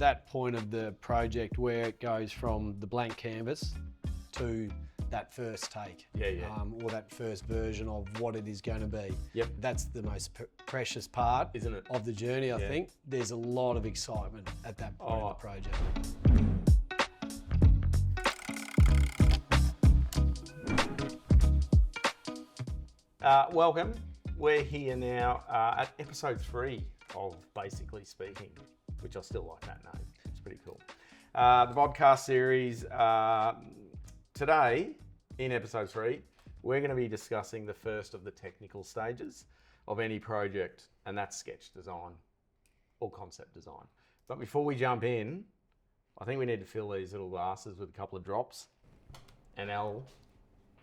that point of the project where it goes from the blank canvas to that first take, or that first version of what it is going to be. Yep. That's the most precious part, isn't it, of the journey? I think there's a lot of excitement at that point of the project. Welcome. We're here now at episode 3 of Basically Speaking, which I still like that name. It's pretty cool. The podcast series. Today, in episode 3, we're going to be discussing the first of the technical stages of any project, and that's sketch design or concept design. But before we jump in, I think we need to fill these little glasses with a couple of drops. And Elle,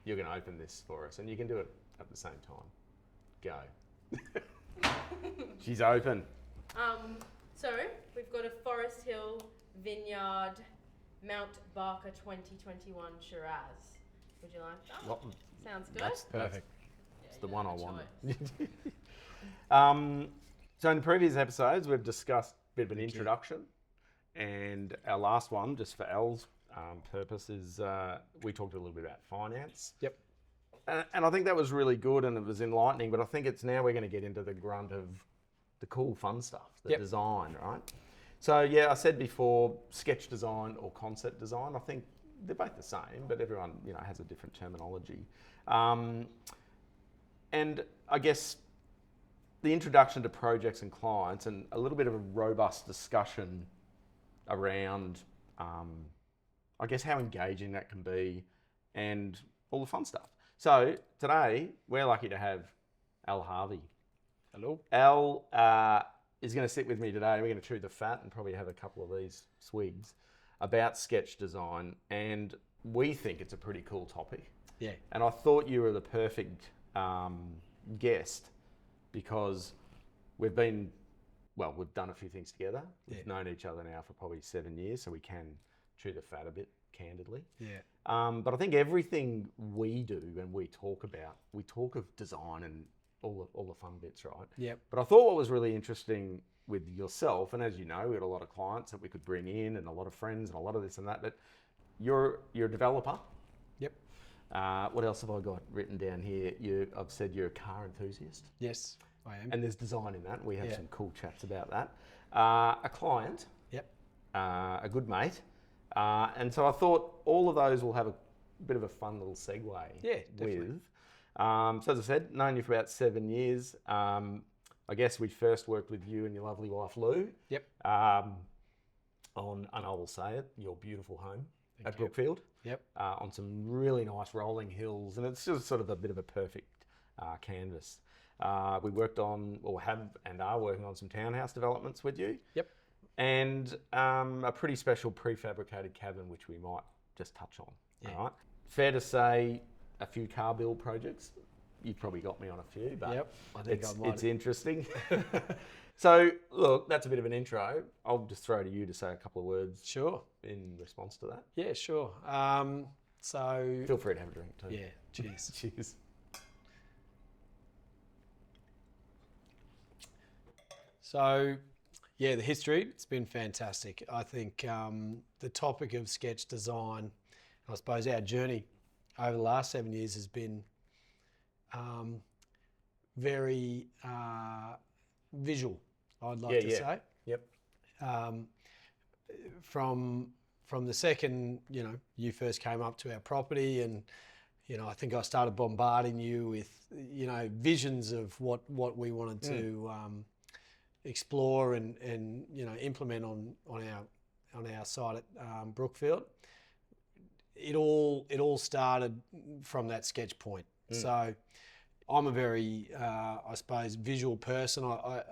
you're going to open this for us, and you can do it at the same time. Go. She's open. So we've got a Forest Hill Vineyard Mount Barker 2021 Shiraz. Would you like that? Well, sounds good. That's perfect. Yeah, It's the one I wanted. So in the previous episodes, we've discussed a bit of an introduction, and our last one, just for Elle's purpose, is we talked a little bit about finance. Yep. And I think that was really good and it was enlightening, but I think it's now we're going to get into the grunt of the cool, fun stuff, the design, right? So yeah, I said before, sketch design or concept design, I think they're both the same, but everyone, has a different terminology. And I guess the introduction to projects and clients and a little bit of a robust discussion around, I guess, how engaging that can be and all the fun stuff. So today, we're lucky to have Harvey. Hello. Al is going to sit with me today. We're going to chew the fat and probably have a couple of these swigs about sketch design. And we think it's a pretty cool topic. Yeah. And I thought you were the perfect guest because we've done a few things together. We've known each other now for probably 7 years, so we can chew the fat a bit candidly. Yeah. But I think everything we do and we talk of design and all the fun bits, right? Yep. But I thought what was really interesting with yourself, and as you know, we had a lot of clients that we could bring in and a lot of friends and a lot of this and that, but you're a developer. Yep. What else have I got written down here? I've said you're a car enthusiast. Yes, I am. And there's design in that. We have some cool chats about that. A client. Yep. A good mate. And so I thought all of those will have a bit of a fun little segue with. So as I said, known you for about 7 years. I guess we first worked with you and your lovely wife Lou. Yep. On, and I will say it, your beautiful home at Brookfield. Yep. On some really nice rolling hills, and it's just sort of a bit of a perfect canvas. We worked on, or have and are working on some townhouse developments with you. Yep. And a pretty special prefabricated cabin, which we might just touch on. Yeah. All right. Fair to say, a few car build projects. You've probably got me on a few, but I think it's interesting. So, look, that's a bit of an intro. I'll just throw to you to say a couple of words. Sure. In response to that. Yeah, sure. So feel free to have a drink too. Yeah. Cheers. Cheers. So, yeah, the history, it's been fantastic. I think the topic of sketch design, I suppose our journey over the last 7 years has been very visual, I'd like to say. Yep. From the second, you first came up to our property and, I think I started bombarding you with, visions of what we wanted to explore and implement on our site at Brookfield. It all started from that sketch point. So I'm a very I suppose visual person. I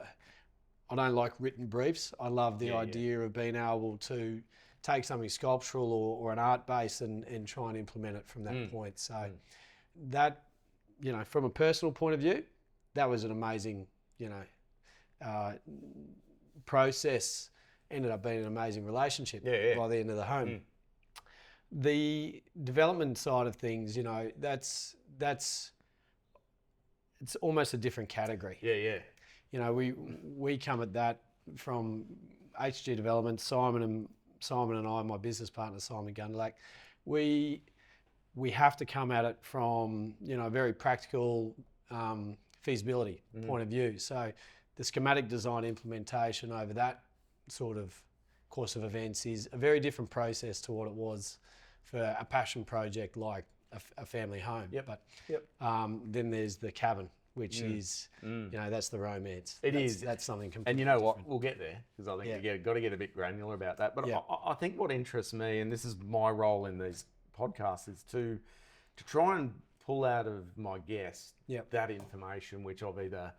don't like written briefs. I love the idea of being able to take something sculptural or an art base and try and implement it from that point. So that, from a personal point of view, that was an amazing, process. Ended up being an amazing relationship by the end of the home. The development side of things, it's almost a different category. Yeah. We come at that from HG Development, Simon and I, my business partner Simon Gundlach, we have to come at it from a very practical feasibility point of view. So the schematic design implementation over that sort of course of events is a very different process to what it was for a passion project like a family home. But then there's the cabin, which is, that's the romance. That's something completely And you know different. what? We'll get there because I think you've got to get a bit granular about that. But I think what interests me, and this is my role in these podcasts, is to try and pull out of my guest that information which I've either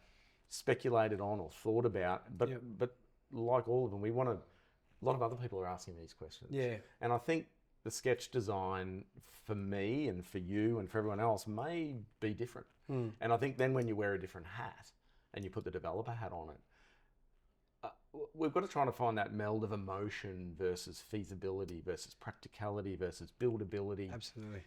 speculated on or thought about. But like all of them, a lot of other people are asking these questions. And I think the sketch design for me and for you and for everyone else may be different. And I think then when you wear a different hat and you put the developer hat on it, we've got to try to find that meld of emotion versus feasibility versus practicality versus buildability. Absolutely.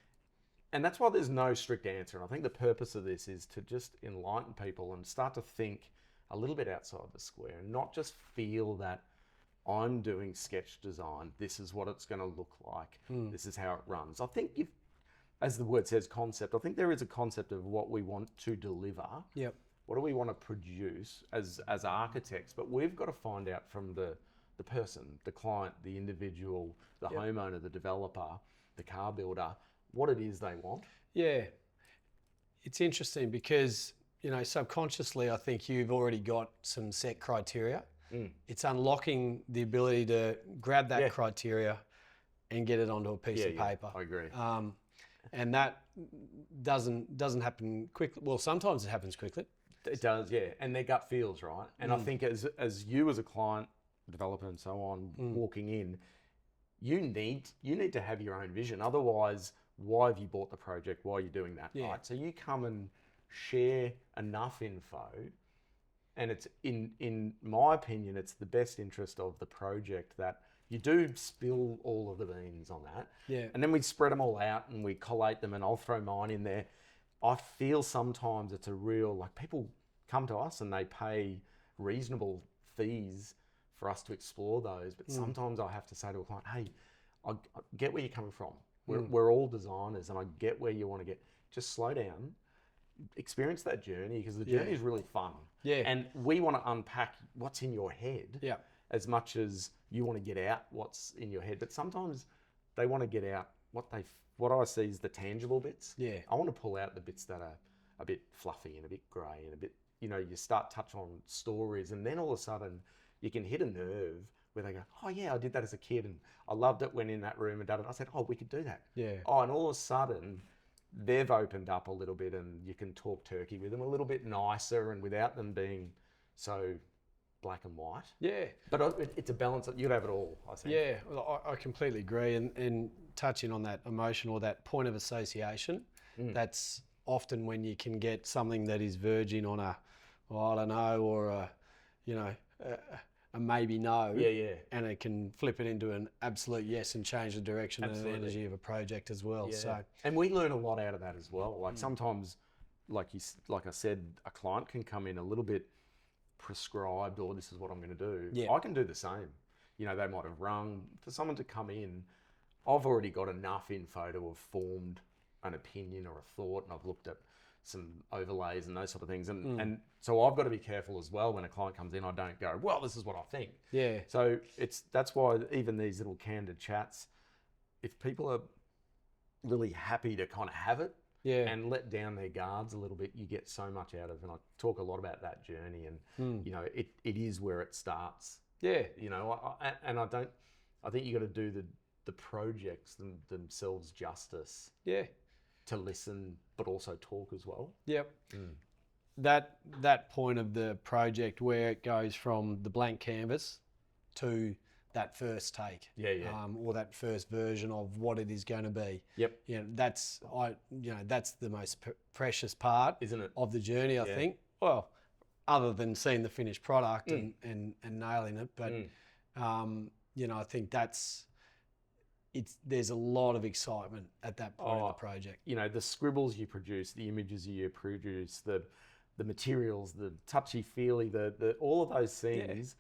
And that's why there's no strict answer. And I think the purpose of this is to just enlighten people and start to think a little bit outside the square and not just feel that I'm doing sketch design. This is what it's going to look like. This is how it runs. I think as the word says, concept, I think there is a concept of what we want to deliver. What do we want to produce as architects? But we've got to find out from the person, the client, the individual, the homeowner, the developer, the car builder, what it is they want. It's interesting because, subconsciously, I think you've already got some set criteria. It's unlocking the ability to grab that criteria and get it onto a piece of paper. I agree. And that doesn't happen quickly. Well, sometimes it happens quickly. It does, and their gut feels, right? And I think as you as a client, developer and so on, walking in, you need to have your own vision. Otherwise, why have you bought the project? Why are you doing that? Right? So you come and share enough info, and it's in my opinion, it's the best interest of the project that you do spill all of the beans on that. And then we spread them all out and we collate them, and I'll throw mine in there. I feel sometimes it's a real, like, people come to us and they pay reasonable fees for us to explore those. But sometimes I have to say to a client, hey, I get where you're coming from. We're all designers and I get where you want to get. Just slow down, experience that journey, because the journey is really fun. And we want to unpack what's in your head as much as you want to get out what's in your head. But sometimes they want to get out what I see is the tangible bits. I want to pull out the bits that are a bit fluffy and a bit grey and a bit, you start touch on stories, and then all of a sudden you can hit a nerve where they go, oh yeah, I did that as a kid and I loved it when in that room and done it. I said, oh, we could do that. Oh, and all of a sudden they've opened up a little bit and you can talk turkey with them a little bit nicer and without them being so black and white. But it's a balance. You'd have it all, I think. Well, I completely agree. And touching on that emotion or that point of association, that's often when you can get something that is verging on a, I don't know, or a maybe no. And it can flip it into an absolute yes and change the direction and the energy of a project as well. So, and we learn a lot out of that as well. Like sometimes, like I said, a client can come in a little bit prescribed, or this is what I'm going to do. I can do the same. They might have rung for someone to come in. I've already got enough info to have formed an opinion or a thought, and I've looked at some overlays and those sort of things. And so I've got to be careful as well when a client comes in. I don't go, well, this is what I think. So that's why even these little candid chats, if people are really happy to kind of have it and let down their guards a little bit, you get so much out of it. And I talk a lot about that journey, and it is where it starts. And I think you got to do the projects themselves justice. To listen, but also talk as well. That point of the project where it goes from the blank canvas to that first take, or that first version of what it is going to be. That's the most precious part, isn't it, of the journey? I think. Well, other than seeing the finished product and nailing it, but I think there's a lot of excitement at that point of the project. The scribbles you produce, the images you produce, the materials, the touchy-feely, the all of those things.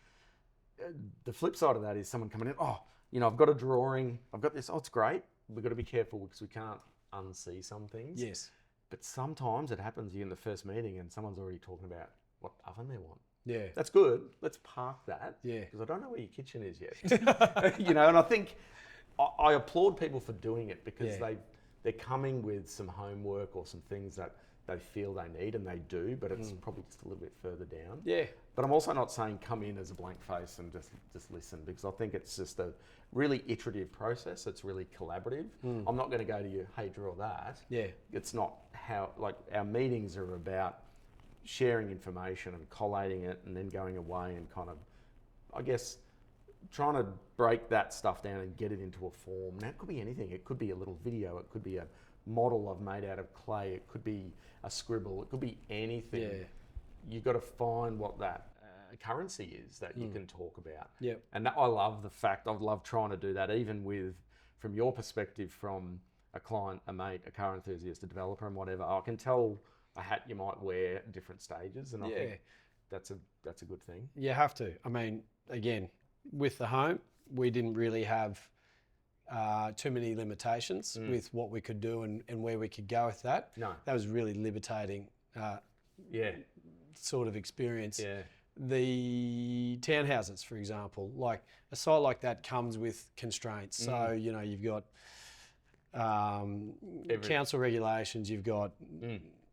the flip side of that is someone coming in, oh, I've got a drawing, I've got this, oh, it's great. We've got to be careful because we can't unsee some things. Yes. But sometimes it happens you're in the first meeting and someone's already talking about what oven they want. Yeah. That's good. Let's park that. Yeah. Because I don't know where your kitchen is yet. And I think I applaud people for doing it because they're coming with some homework or some things that they feel they need, and they do, but it's probably just a little bit further down. Yeah. But I'm also not saying come in as a blank face and just listen, because I think it's just a really iterative process. It's really collaborative. I'm not going to go to you, hey, draw that. Yeah. It's not how, our meetings are about sharing information and collating it and then going away and kind of, I guess, trying to break that stuff down and get it into a form. Now, it could be anything. It could be a little video. It could be a model I've made out of clay. It could be a scribble. It could be anything. Yeah. You've got to find what that currency is that you can talk about. Yep. And I love the fact, I've loved trying to do that, even from your perspective, from a client, a mate, a car enthusiast, a developer and whatever. I can tell a hat you might wear at different stages, and I think that's a good thing. You have to. I mean, again, with the home, we didn't really have too many limitations with what we could do and where we could go with that. No. That was really liberating sort of experience. Yeah. The townhouses, for example, like a site like that comes with constraints. So, you've got council regulations, you've got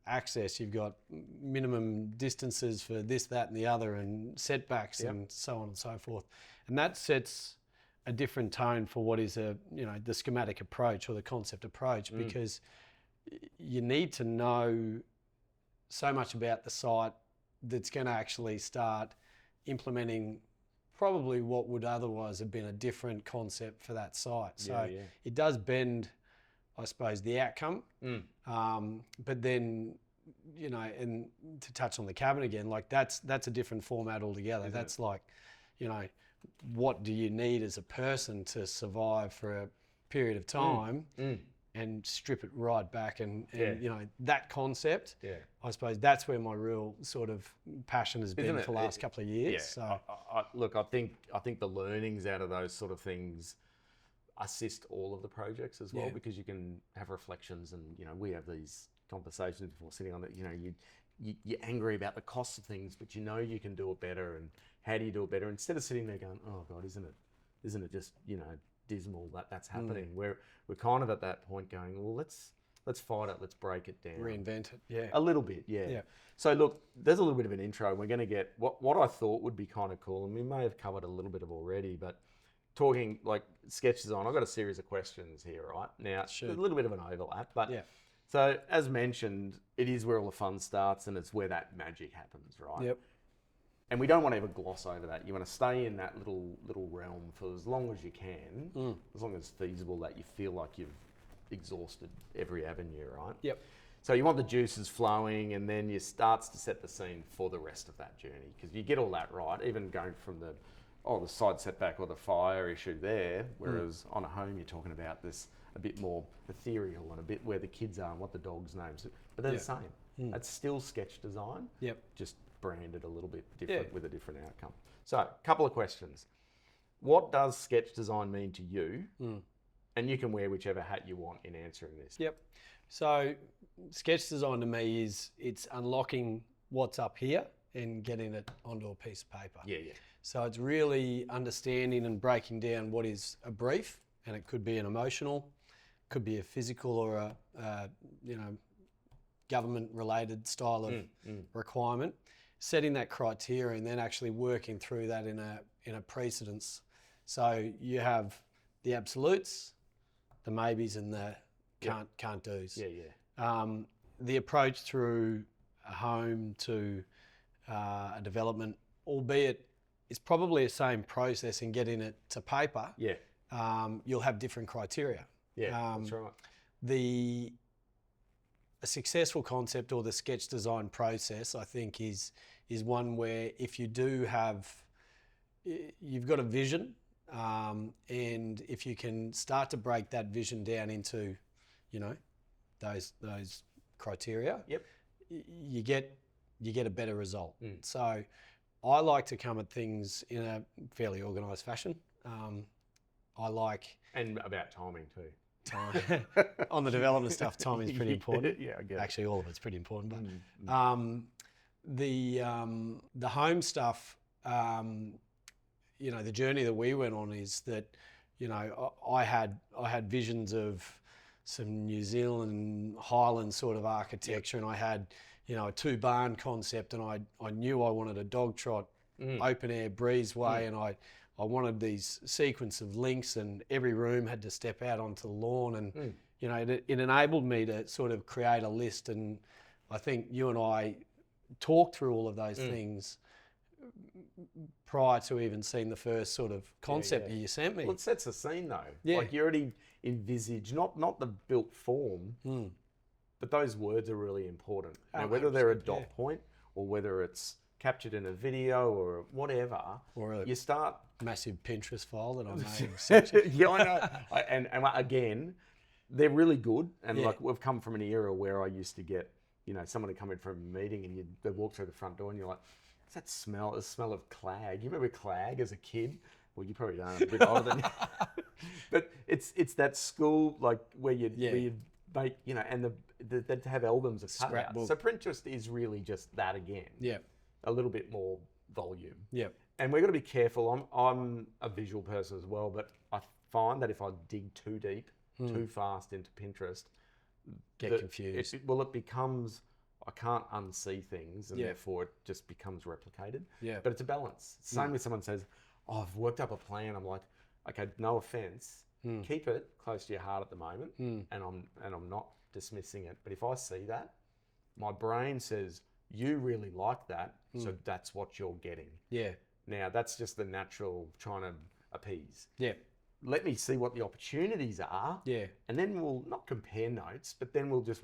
access, you've got minimum distances for this, that and the other, and setbacks and so on and so forth. And that sets a different tone for what is the schematic approach or the concept approach, because you need to know so much about the site that's going to actually start implementing probably what would otherwise have been a different concept for that site. So it does bend, I suppose, the outcome. But then, and to touch on the cabin again, like that's a different format altogether. That's like, what do you need as a person to survive for a period of time and strip it right back and that concept. I suppose that's where my real sort of passion has been for the last couple of years. So look, I think the learnings out of those sort of things assist all of the projects as well, because you can have reflections, and we have these conversations before sitting on it. You're angry about the costs of things, but you can do it better, and how do you do it better, instead of sitting there going, oh God, isn't it just dismal that's happening. We're kind of at that point going, well, let's fight it, let's break it down, reinvent it, a little bit, So look, there's a little bit of an intro. We're going to get what I thought would be kind of cool, and we may have covered a little bit of already, but talking like sketch design, I've got a series of questions here, right? Now, a little bit of an overlap, but so as mentioned, it is where all the fun starts, and it's where that magic happens, right? Yep. And we don't want to ever gloss over that. You want to stay in that little realm for as long as you can, as long as it's feasible, that you feel like you've exhausted every avenue, right? Yep. So you want the juices flowing, and then you starts to set the scene for the rest of that journey, because you get all that right, even going from the side setback or the fire issue there, whereas on a home you're talking about this a bit more ethereal and a bit where the kids are and what the dog's names are. But they're the same. That's still sketch design. Yep. Just branded a little bit different with a different outcome. So, a couple of questions. What does sketch design mean to you? And you can wear whichever hat you want in answering this. Yep. So, sketch design to me is it's unlocking what's up here and getting it onto a piece of paper. So it's really understanding and breaking down what is a brief, and it could be an emotional, could be a physical or a government-related style of requirement. Setting that criteria and then actually working through that in a precedence. So you have the absolutes, the maybes, and the can't do's. The approach through a home to a development, albeit it's probably the same process in getting it to paper. You'll have different criteria. That's right. A successful concept or the sketch design process, I think, is one where if you do have, you've got a vision, and if you can start to break that vision down into, those criteria, you get a better result. So I like to come at things in a fairly organised fashion. I like And about timing too. time on the development stuff. Timing is pretty important. Yeah, I get it. Actually, all of it's pretty important. But the home stuff, the journey that we went on is that, I had visions of some New Zealand Highland sort of architecture, and I had, a 2-barn concept, and I knew I wanted a dog trot, open air breezeway, and I wanted these sequence of links, and every room had to step out onto the lawn, and it enabled me to sort of create a list. And I think you and I talked through all of those things prior to even seeing the first sort of concept that you sent me. Well, it sets the scene though. Yeah. Like you already envisage not the built form, but those words are really important. Now, whether they're a dot point or whether it's captured in a video or whatever, Or you start. massive Pinterest file that I made. Yeah, I know. And again, they're really good. And like we've come from an era where I used to get, someone would come in from a meeting and they'd walk through the front door and you're like, what's that smell? The smell of clag. You remember clag as a kid? Well, you probably don't. A bit older than but it's that school like where you make, and they'd have albums of cutouts. So Pinterest is really just that again. Yeah. A little bit more volume. Yeah. And we've got to be careful. I'm a visual person as well, but I find that if I dig too deep, too fast into Pinterest, Get confused. It becomes, I can't unsee things, and therefore it just becomes replicated. Yeah. But it's a balance. Same with someone says, "Oh, I've worked up a plan." I'm like, okay, no offense, keep it close to your heart at the moment, and I'm not dismissing it. But if I see that, my brain says, you really like that, so that's what you're getting. Yeah. Now, that's just the natural trying to appease. Yeah. Let me see what the opportunities are. Yeah. And then we'll not compare notes, but then we'll just,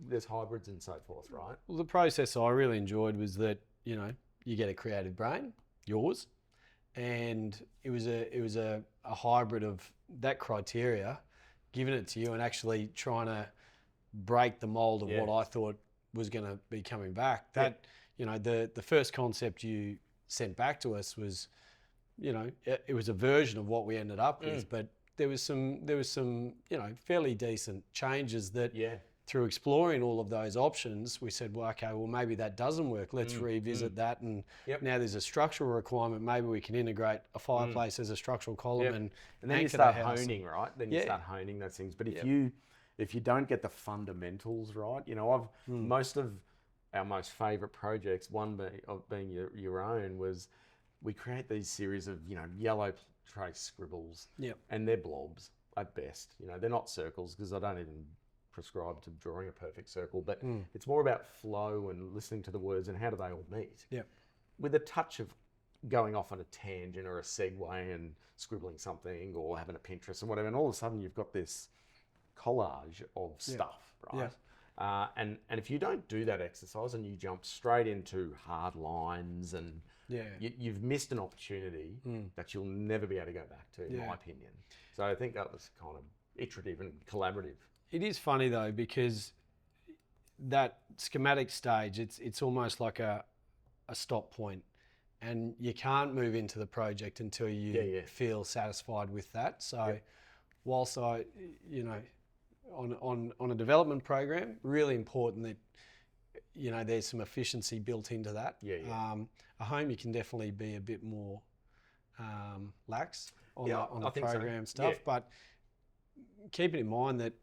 there's hybrids and so forth, right? Well, the process I really enjoyed was that, you get a creative brain, yours, and it was a hybrid of that criteria, giving it to you and actually trying to break the mold of what I thought was going to be coming back. That, the first concept you sent back to us was, it was a version of what we ended up with, but there was some, fairly decent changes that through exploring all of those options, we said, well, okay, well, maybe that doesn't work. Let's revisit that. And now there's a structural requirement. Maybe we can integrate a fireplace as a structural column and then you start honing, right? Then you start honing those things. But if you don't get the fundamentals right, most of our most favourite projects, one being your own, was we create these series of yellow trace scribbles, and they're blobs at best. They're not circles because I don't even prescribe to drawing a perfect circle, but it's more about flow and listening to the words and how do they all meet. With a touch of going off on a tangent or a segue and scribbling something or having a Pinterest and whatever, and all of a sudden you've got this collage of stuff, right? And if you don't do that exercise and you jump straight into hard lines and you've missed an opportunity that you'll never be able to go back to, in my opinion. So I think that was kind of iterative and collaborative. It is funny though, because that schematic stage, it's almost like a stop point, and you can't move into the project until you feel satisfied with that. So whilst I, on a development program, really important that, there's some efficiency built into that. A home, you can definitely be a bit more lax on the program stuff, but keep it in mind that,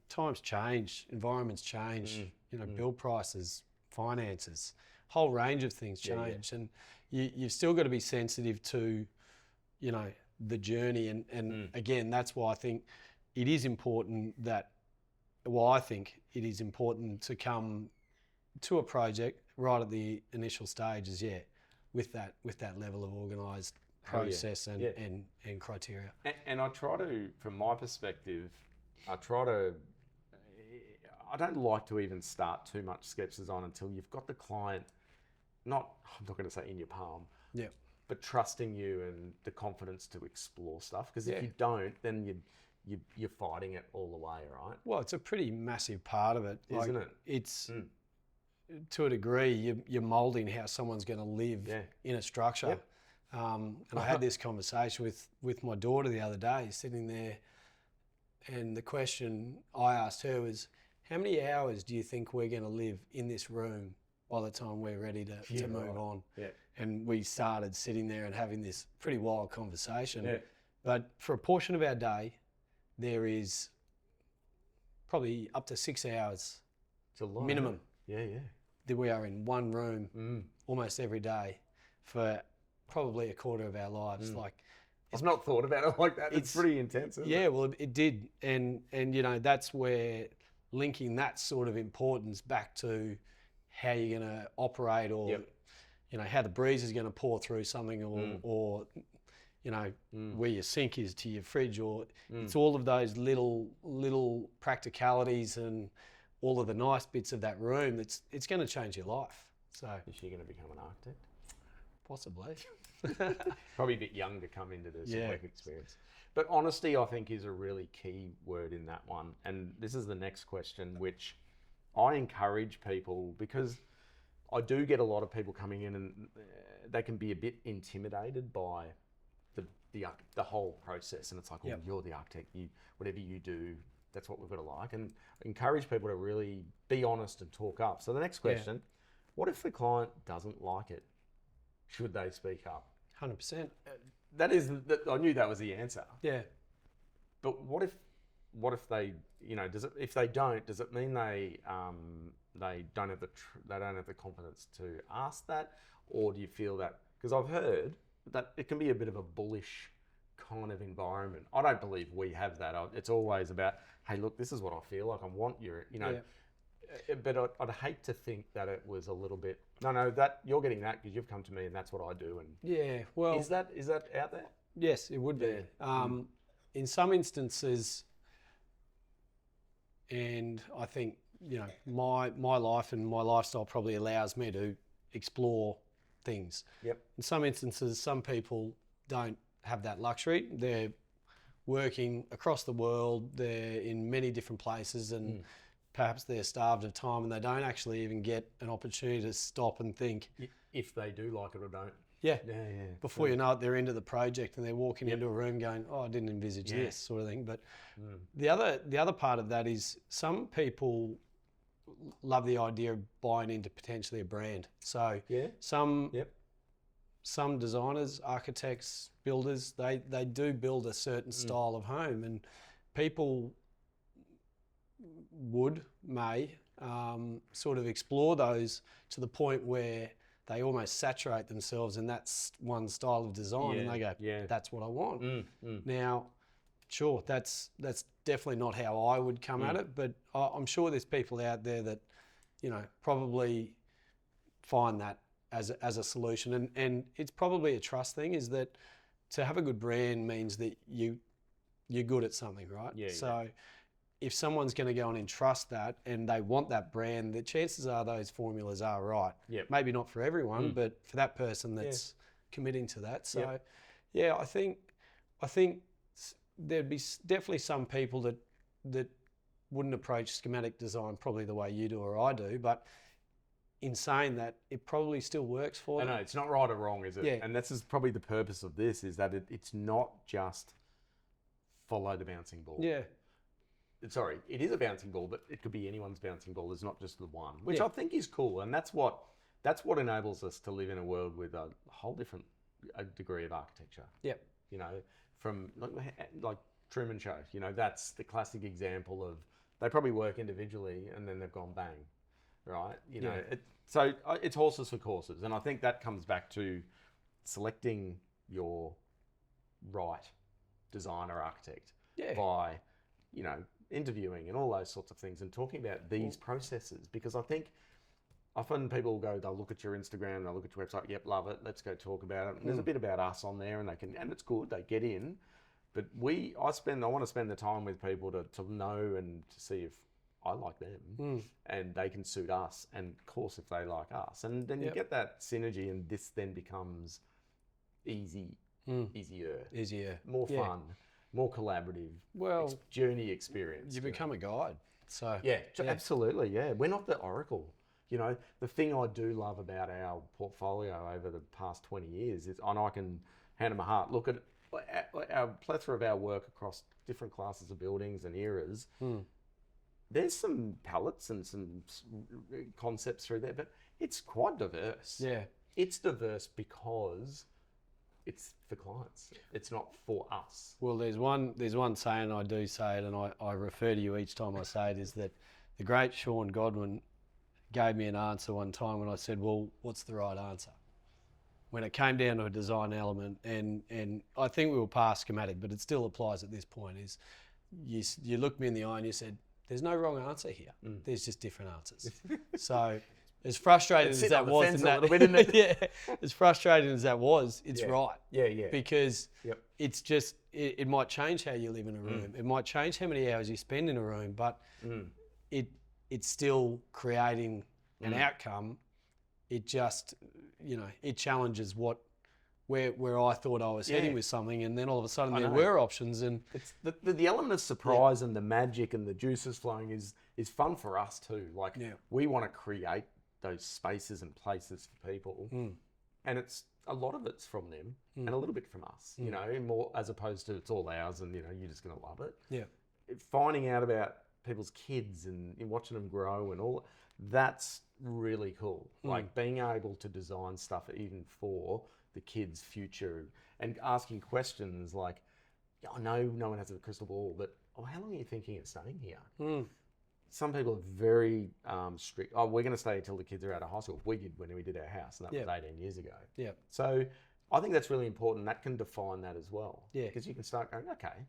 times change, environments change, build prices, finances, whole range of things change. And you've still got to be sensitive to, the journey. And again, that's why I think it is important to come to a project right at the initial stages, with that level of organised process and criteria. And I try to, from my perspective, I don't like to even start too much sketch design until you've got the client, I'm not going to say in your palm, but trusting you and the confidence to explore stuff. Because if you don't, then you're fighting it all the way, right? Well, it's a pretty massive part of it, isn't it? It's to a degree, you're moulding how someone's going to live in a structure. Yep. And I had this conversation with my daughter the other day, sitting there, and the question I asked her was, how many hours do you think we're going to live in this room by the time we're ready to move on? Yeah. And we started sitting there and having this pretty wild conversation. Yeah. But for a portion of our day, there is probably up to 6 hours It's a lot. minimum Yeah. that we are in one room almost every day for probably a quarter of our lives. Like, I've not thought about it like that. It's pretty intense, isn't it? well, it did. And you know, that's where linking that sort of importance back to how you're going to operate, or, you know, how the breeze is going to pour through something, or you know, where your sink is to your fridge, or it's all of those little practicalities and all of the nice bits of that room. It's going to change your life. So Is she going to become an architect? possibly. Probably a bit young to come into this Yeah. work experience. But honesty, I think, is a really key word in that one. And this is the next question, which I encourage people, because I do get a lot of people coming in and they can be a bit intimidated by the whole process. And it's like, well, you're the architect, whatever you do, that's what we've got to like. And I encourage people to really be honest and talk up. So the next question, what if the client doesn't like it? Should they speak up? 100%. I knew that was the answer. Yeah. But what if they, you know, if they don't, does it mean they don't have the confidence to ask that, or do you feel that, because I've heard that it can be a bit of a bullish kind of environment. I don't believe we have that. It's always about, hey, look, this is what I feel like. I want your, you know. But I'd hate to think that it was a little bit, no, that you're getting that because you've come to me and that's what I do. And well, is that out there? Yes, it would be. In some instances, and I think, you know, my life and my lifestyle probably allows me to explore things. Yep. In some instances, some people don't have that luxury. They're working across the world. They're in many different places, and perhaps they're starved of time, and they don't actually even get an opportunity to stop and think. If they do like it or don't. Yeah. Yeah. Before you know it, they're into the project and they're walking into a room going, oh, I didn't envisage this sort of thing. But the other part of that is some people love the idea of buying into potentially a brand. So some designers, architects, builders, they do build a certain style of home, and people may sort of explore those to the point where they almost saturate themselves in that one style of design, and they go, that's what I want. Now, sure, that's definitely not how I would come at it, but I'm sure there's people out there that, you know, probably find that as a solution, and it's probably a trust thing. Is that to have a good brand means that you're good at something, right? So if someone's going to go and entrust that and they want that brand, the chances are those formulas are right. Maybe not for everyone, but for that person that's committing to that. So, I think there'd be definitely some people that wouldn't approach schematic design probably the way you do or I do, but in saying that, it probably still works for them. I know, it's not right or wrong, is it? Yeah. And this is probably the purpose of this, is that it's not just follow the bouncing ball. Yeah. Sorry, it is a bouncing ball, but it could be anyone's bouncing ball. It's not just the one, which I think is cool. And that's what enables us to live in a world with a whole different degree of architecture. Yep. You know, from like Truman Show, you know, that's the classic example of, they probably work individually and then they've gone bang, right? You know, so it's horses for courses. And I think that comes back to selecting your right designer architect by, you know, interviewing and all those sorts of things and talking about these processes. Because I think often people go, they'll look at your Instagram, they'll look at your website, yep, love it, let's go talk about it. And there's a bit about us on there, and it's good, they get in. But I want to spend the time with people to know and to see if I like them and they can suit us, and of course if they like us. And then you get that synergy, and this then becomes easier, more fun, more collaborative, journey experience. You become a guide. So absolutely, we're not the oracle. You know, the thing I do love about our portfolio over the past 20 years is, and I can hand on my heart, look at our plethora of our work across different classes of buildings and eras. There's some palettes and some concepts through there, but it's quite diverse. Yeah. It's diverse because it's for clients. It's not for us. Well, there's one saying, I do say it, and I refer to you each time I say it, is that the great Shawn Godwin gave me an answer one time when I said, well, what's the right answer? When it came down to a design element, and I think we were past schematic, but it still applies at this point, is you looked me in the eye and you said, there's no wrong answer here. There's just different answers. So as frustrating as that was, yeah, as frustrating as that was, it's right. Yeah. Because it's just, it might change how you live in a room. It might change how many hours you spend in a room, but it's still creating an outcome. It just, it challenges where I thought I was heading with something, and then all of a sudden there were options, and it's the element of surprise and the magic and the juices flowing is fun for us too. Like we want to create those spaces and places for people, and it's a lot of it's from them and a little bit from us. More as opposed to it's all ours, and you're just gonna love it. Yeah, finding out about people's kids and watching them grow and all that's really cool. Like being able to design stuff even for the kids' future and asking questions like, I know no one has a crystal ball, but how long are you thinking of staying here? Some people are very strict. Oh, we're going to stay until the kids are out of high school. We did when we did our house, and that was 18 years ago. Yeah. So I think that's really important. That can define that as well. Yeah. Because you can start going, okay,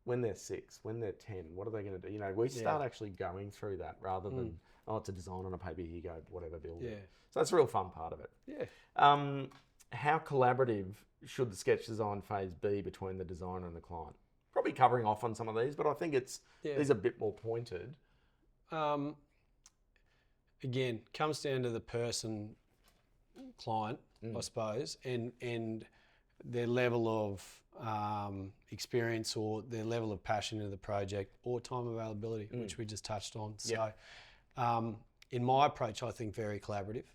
when they're 6, when they're 10, what are they going to do? We start actually going through that rather than, it's a design on a paper, here you go, whatever, build it. So that's a real fun part of it. Yeah. How collaborative should the sketch design phase be between the designer and the client? Probably covering off on some of these, but I think these are a bit more pointed. Again, comes down to the person, client, I suppose, and their level of experience or their level of passion in the project or time availability, which we just touched on. So in my approach, I think very collaborative.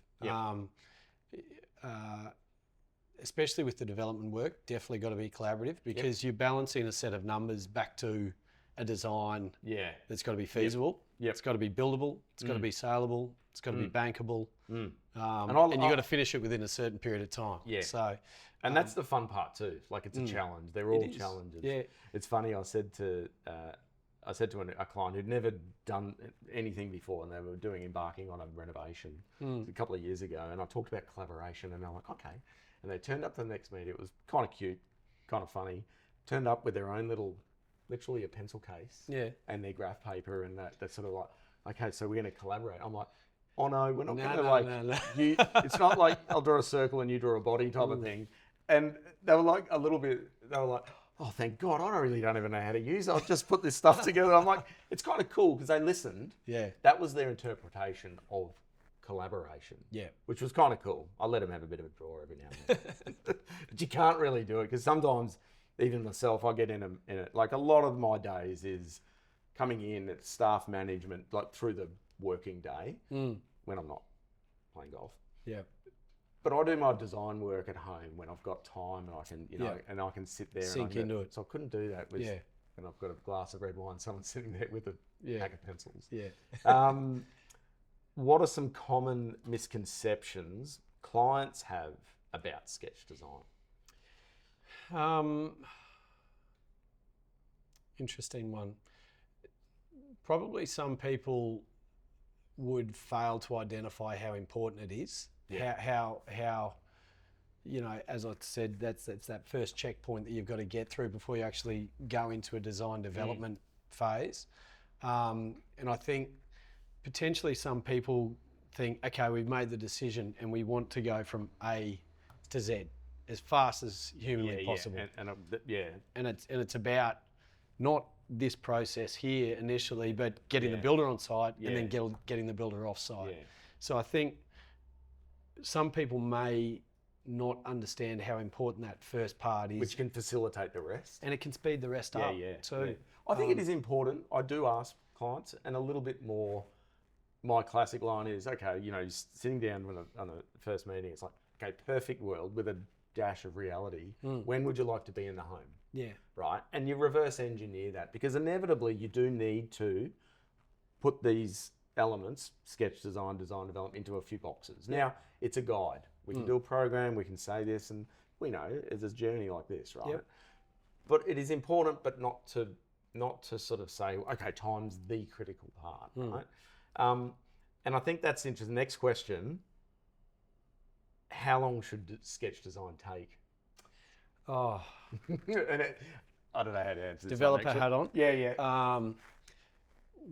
Especially with the development work, definitely got to be collaborative because you're balancing a set of numbers back to a design that's got to be feasible. It's got to be buildable. It's got to be saleable. It's got to be bankable. And you've got to finish it within a certain period of time. Yeah. So, and that's the fun part too. Like it's a challenge. They're all challenges. Yeah. It's funny. I said to a client who'd never done anything before, and they were embarking on a renovation a couple of years ago, and I talked about collaboration, and they're like, okay. And they turned up to the next meeting. It was kind of cute, kind of funny. Turned up with their own little, literally a pencil case, and their graph paper, and they're sort of like, okay, so we're going to collaborate. I'm like, oh no, we're not going to No. It's not like I'll draw a circle and you draw a body type of thing. And they were like a little bit. They were like, oh, thank God, I don't even know how to use it. I'll just put this stuff together. I'm like, it's kind of cool because they listened. Yeah, that was their interpretation of collaboration. Yeah, which was kind of cool. I let them have a bit of a draw every now and then, but you can't really do it because sometimes, even myself, I get in it. Like a lot of my days is coming in at staff management, like through the working day when I'm not playing golf. Yeah. But I do my design work at home when I've got time and I can, and I can sit there sink into it. So I couldn't do that when I've got a glass of red wine, someone's sitting there with a pack of pencils. Yeah. What are some common misconceptions clients have about sketch design? Interesting one. Probably some people would fail to identify how important it is. Yeah. How as I said, that's that first checkpoint that you've got to get through before you actually go into a design development phase. And I think potentially some people think, okay, we've made the decision and we want to go from A to Z as fast as humanly possible. And it's about not this process here initially, but getting the builder on site and then getting the builder off site. Yeah. So I think some people may not understand how important that first part is. Which can facilitate the rest. And it can speed the rest up. So I think it is important. I do ask clients and a little bit more my classic line is, okay, you know, sitting down on a first meeting, it's like, okay, perfect world with a dash of reality. When would you like to be in the home? Yeah. Right? And you reverse engineer that, because inevitably you do need to put these elements, sketch, design development, into a few boxes. Now, it's a guide. We can do a program, we can say this, and we know it's a journey like this, right? Yep. But it is important, but not to sort of say, okay, time's the critical part, right? And I think that's interesting. Next question: how long should sketch design take? Oh, And I don't know how to answer this. developer hat on. Yeah.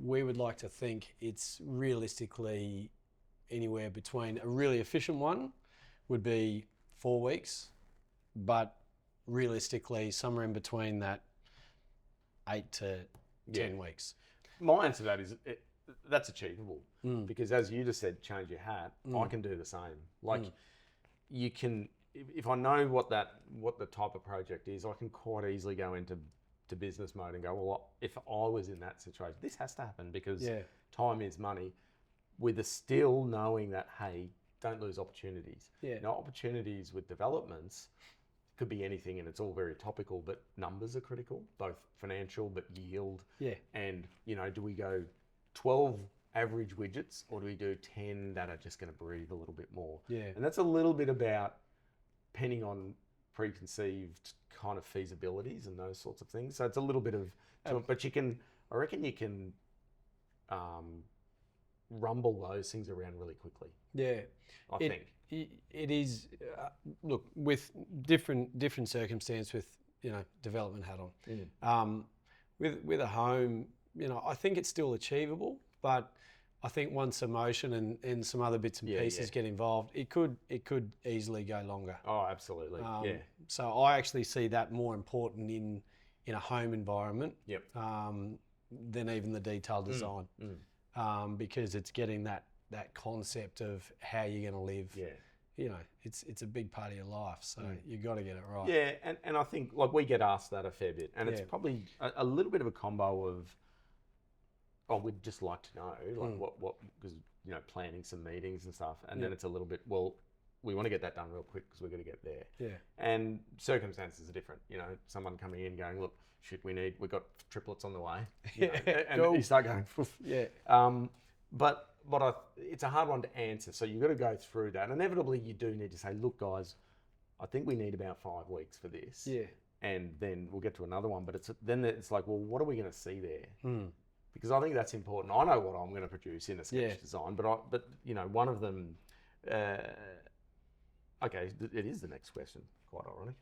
We would like to think it's realistically anywhere between, a really efficient one would be 4 weeks, but realistically somewhere in between that 8 to 10 weeks. My answer to that is that's achievable, because as you just said, change your hat. I can do the same. Like you can, if I know what the type of project is, I can quite easily go into business mode and go, well, if I was in that situation, this has to happen, because time is money, with the still knowing that, hey, don't lose opportunities. Now, opportunities with developments could be anything, and it's all very topical, but numbers are critical, both financial but yield. And, you know, do we go 12 average widgets, or do we do 10 that are just going to breathe a little bit more? And that's a little bit about, depending on preconceived kind of feasibilities and those sorts of things. So it's a little bit of, but I reckon you can rumble those things around really quickly. I think. It is, look, with different circumstance, with, you know, development hat on. With a home, you know, I think it's still achievable, but I think once emotion and some other bits and pieces get involved, it could easily go longer. Oh, absolutely. So I actually see that more important in a home environment than even the detailed design, because it's getting that concept of how you're going to live. You know, it's a big part of your life, so you got to get it right. Yeah, and I think, like, we get asked that a fair bit, and it's probably a little bit of a combo of, oh, we'd just like to know, like, what, because, you know, planning some meetings and stuff, and then it's a little bit, well, we want to get that done real quick because we're going to get there. And circumstances are different. You know, someone coming in going, look, shit, we've got triplets on the way. You know, and you start going, but it's a hard one to answer. So you've got to go through that. And inevitably, you do need to say, look, guys, I think we need about 5 weeks for this. And then we'll get to another one. But then it's like, well, what are we going to see there? Because I think that's important. I know what I'm going to produce in a sketch design, but you know, one of them. Okay, it is the next question. Quite ironic.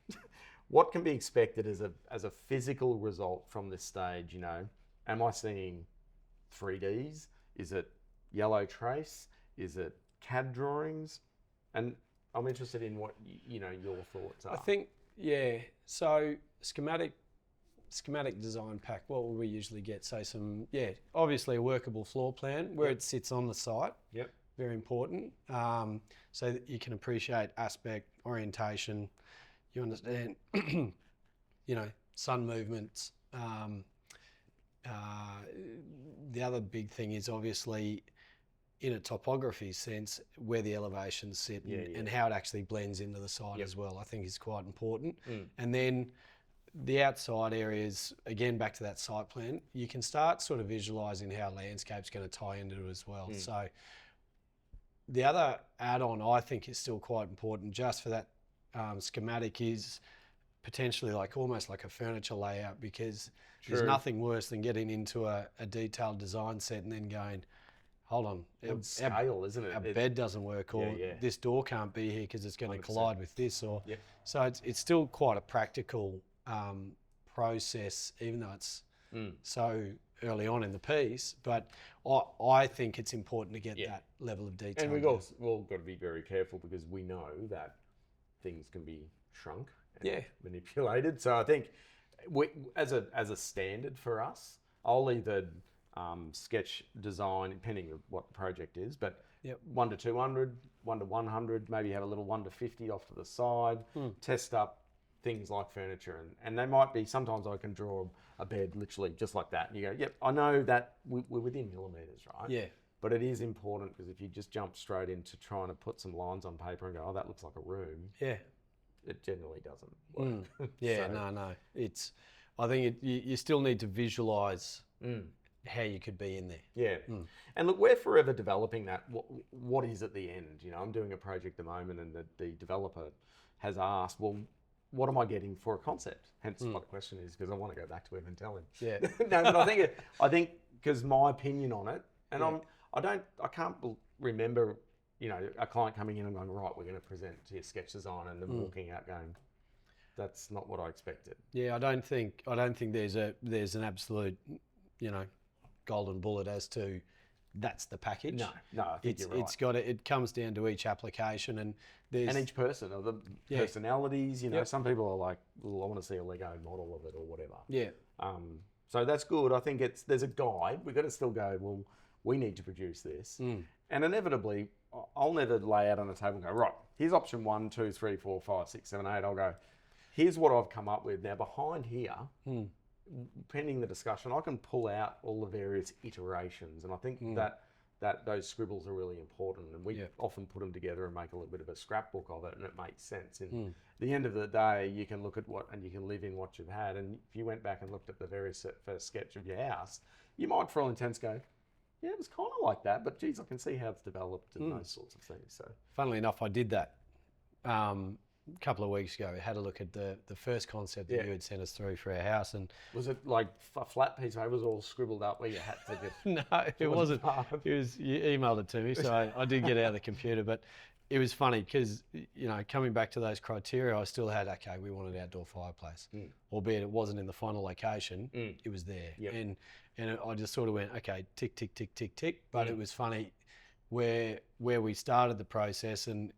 What can be expected as a physical result from this stage? You know, am I seeing 3Ds? Is it yellow trace? Is it CAD drawings? And I'm interested in what you know your thoughts are. I think so schematic design pack. What will we usually get? So obviously a workable floor plan where it sits on the site. Very important. So that you can appreciate aspect, orientation. You understand, you know, sun movements. The other big thing is obviously in a topography sense where the elevations sit and how it actually blends into the site as well. I think is quite important. And then the outside areas, again, back to that site plan, you can start sort of visualising how landscape's going to tie into it as well. So the other add-on I think is still quite important just for that schematic is potentially like almost like a furniture layout, because there's nothing worse than getting into a detailed design set and then going, hold on, scale, isn't it? Our bed doesn't work, or this door can't be here because it's going to collide with this, or so it's still quite a practical process, even though it's so early on in the piece. But I think it's important to get that level of detail. And we've all got to be very careful, because we know that things can be shrunk and manipulated. So I think as a standard for us, I'll either sketch design, depending on what the project is, but 1 to 200, 1 to 100, maybe have a little 1 to 50 off to the side, test up things like furniture. And they might be, sometimes I can draw a bed literally just like that. And you go, yep, I know that we're within millimetres, right? But it is important because if you just jump straight into trying to put some lines on paper and go, oh, that looks like a room, Yeah. it generally doesn't work. Yeah, So- no. I think you still need to visualise how you could be in there. Yeah. And look, we're forever developing that. What is at the end? I'm doing a project at the moment and the developer has asked, well, what am I getting for a concept? Hence what the question is, because I want to go back to him and tell him. Yeah. No, but I think because my opinion on it, and I can't remember, a client coming in and going, right, we're going to present to your sketch design, and then walking out going, that's not what I expected. Yeah, I don't think there's an absolute, golden bullet as to that's the package. No, I think you're right. It comes down to each application, and each person, or the personalities, some people are like, well, I want to see a Lego model of it or whatever. Yeah. So that's good. I think there's a guide. We've got to still go, well, we need to produce this. And inevitably, I'll never lay out on the table and go, right, here's option 1, 2, 3, 4, 5, 6, 7, 8. I'll go, here's what I've come up with. Now behind here, pending the discussion, I can pull out all the various iterations. And I think that those scribbles are really important. And we often put them together and make a little bit of a scrapbook of it, and it makes sense. And at the end of the day, you can look at and you can live in what you've had. And if you went back and looked at the very first sketch of your house, you might, for all intents, go, yeah, it was kind of like that, but geez, I can see how it's developed and those sorts of things. So, funnily enough, I did that a couple of weeks ago. I had a look at the first concept that you had sent us through for our house, and was it like a flat piece of paper? It was all scribbled up where you had to just... No, it wasn't. You emailed it to me, so I did get out of the computer, but it was funny because, coming back to those criteria, I still had, okay, we wanted outdoor fireplace, albeit it wasn't in the final location, it was there. Yep. And I just sort of went, okay, tick, tick, tick, tick, tick. But it was funny where we started the process and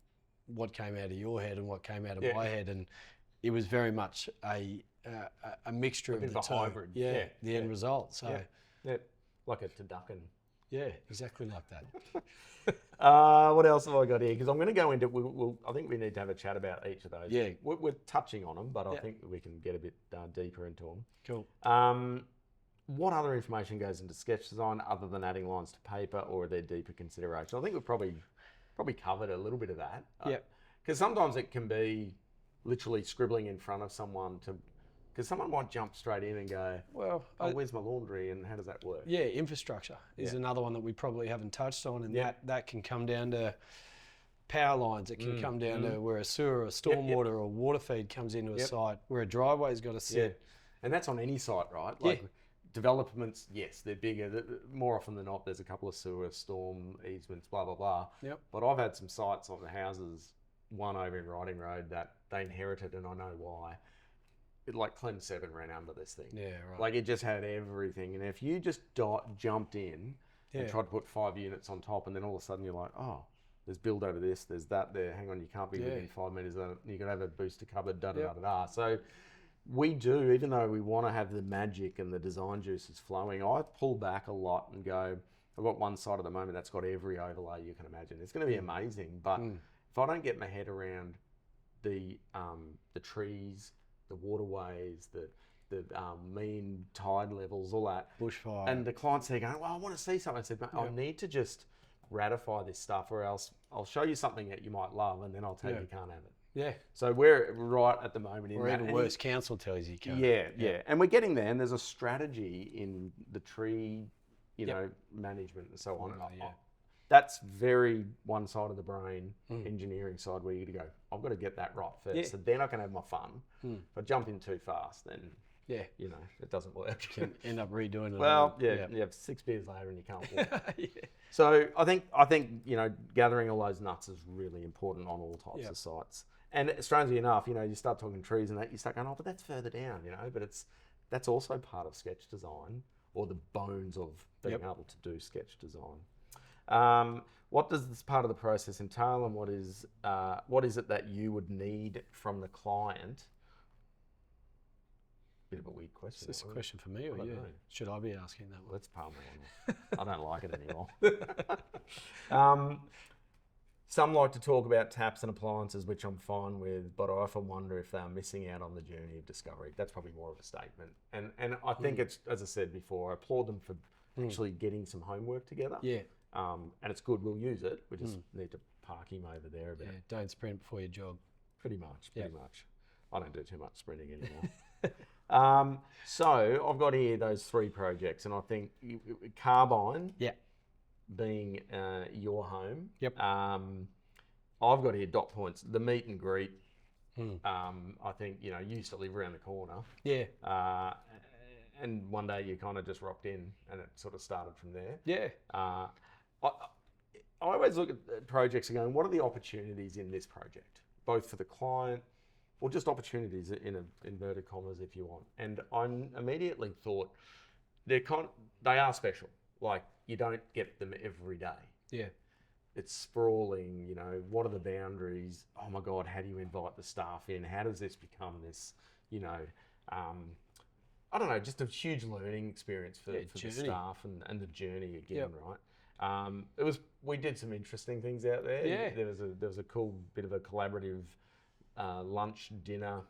what came out of your head and what came out of my head. And it was very much a mixture of the two. Hybrid. The end result. So like a turducken. Yeah, exactly like that. What else have I got here? Because I'm going to go into, I think we need to have a chat about each of those. Yeah. We're touching on them, but I think we can get a bit deeper into them. Cool. What other information goes into sketch design other than adding lines to paper, or are there deeper considerations? I think we've probably covered a little bit of that. Yeah. Because sometimes it can be literally scribbling in front of someone because someone might jump straight in and go, well, where's my laundry and how does that work? Yeah, infrastructure is another one that we probably haven't touched on, and that can come down to power lines. It can come down to where a sewer or stormwater or water feed comes into a site, where a driveway's got to sit. Yeah. And that's on any site, right? Like developments, yes, they're bigger. More often than not, there's a couple of sewer, storm easements, blah, blah, blah. Yep. But I've had some sites on the houses, one over in Riding Road, that they inherited, and I know why. It, like Clem 7 ran under this thing. Yeah, right. Like it just had everything. And if you just jumped in and tried to put 5 units on top, and then all of a sudden you're like, oh, there's build over this, there's that there. Hang on, you can't be within 5 metres of it. You can have a booster cupboard, da-da-da-da-da. So we do, even though we want to have the magic and the design juices flowing, I pull back a lot and go, I've got one side at the moment that's got every overlay you can imagine. It's going to be amazing, but if I don't get my head around the trees, the waterways, the mean tide levels, all that. Bushfire. And the client's there going, well, I want to see something. I said, I need to just ratify this stuff, or else I'll show you something that you might love, and then I'll tell you you can't have it. Yeah. So we're right at the moment in or that. Or even worse, council tells you can't. Yeah. And we're getting there, and there's a strategy in the tree, management and so on. That's very one side of the brain, engineering side, where you got to go, I've got to get that right first, so then I can have my fun. If I jump in too fast, then it doesn't work. You can end up redoing it. Well, you have 6 beers later and you can't walk. So I think gathering all those nuts is really important on all types of sites. And strangely enough, you start talking trees and that, you start going, oh, but that's further down, but that's also part of sketch design, or the bones of being able to do sketch design. What does this part of the process entail, and what is it that you would need from the client? Bit of a weird question. Is this a question for me or you? Should I be asking that one? Let's palm it on. I don't like it anymore. Some like to talk about taps and appliances, which I'm fine with, but I often wonder if they're missing out on the journey of discovery. That's probably more of a statement. And I think it's, as I said before, I applaud them for actually getting some homework together. Yeah. and it's good. We'll use it. We just need to park him over there a bit. Yeah, don't sprint before you jog. Pretty much. I don't do too much sprinting anymore. So I've got here those 3 projects, and I think Carbine being your home. Yep. I've got here dot points. The meet and greet. I think, you used to live around the corner. Yeah. And one day you kind of just rocked in, and it sort of started from there. Yeah. I always look at projects and going, what are the opportunities in this project, both for the client or just opportunities in inverted commas, if you want. And I immediately thought they are special. Like, you don't get them every day. Yeah. It's sprawling, what are the boundaries? Oh my God, how do you invite the staff in? How does this become this, I don't know, just a huge learning experience for the staff and the journey again, right? We did some interesting things out there. Yeah. There was a cool bit of a collaborative lunch, dinner,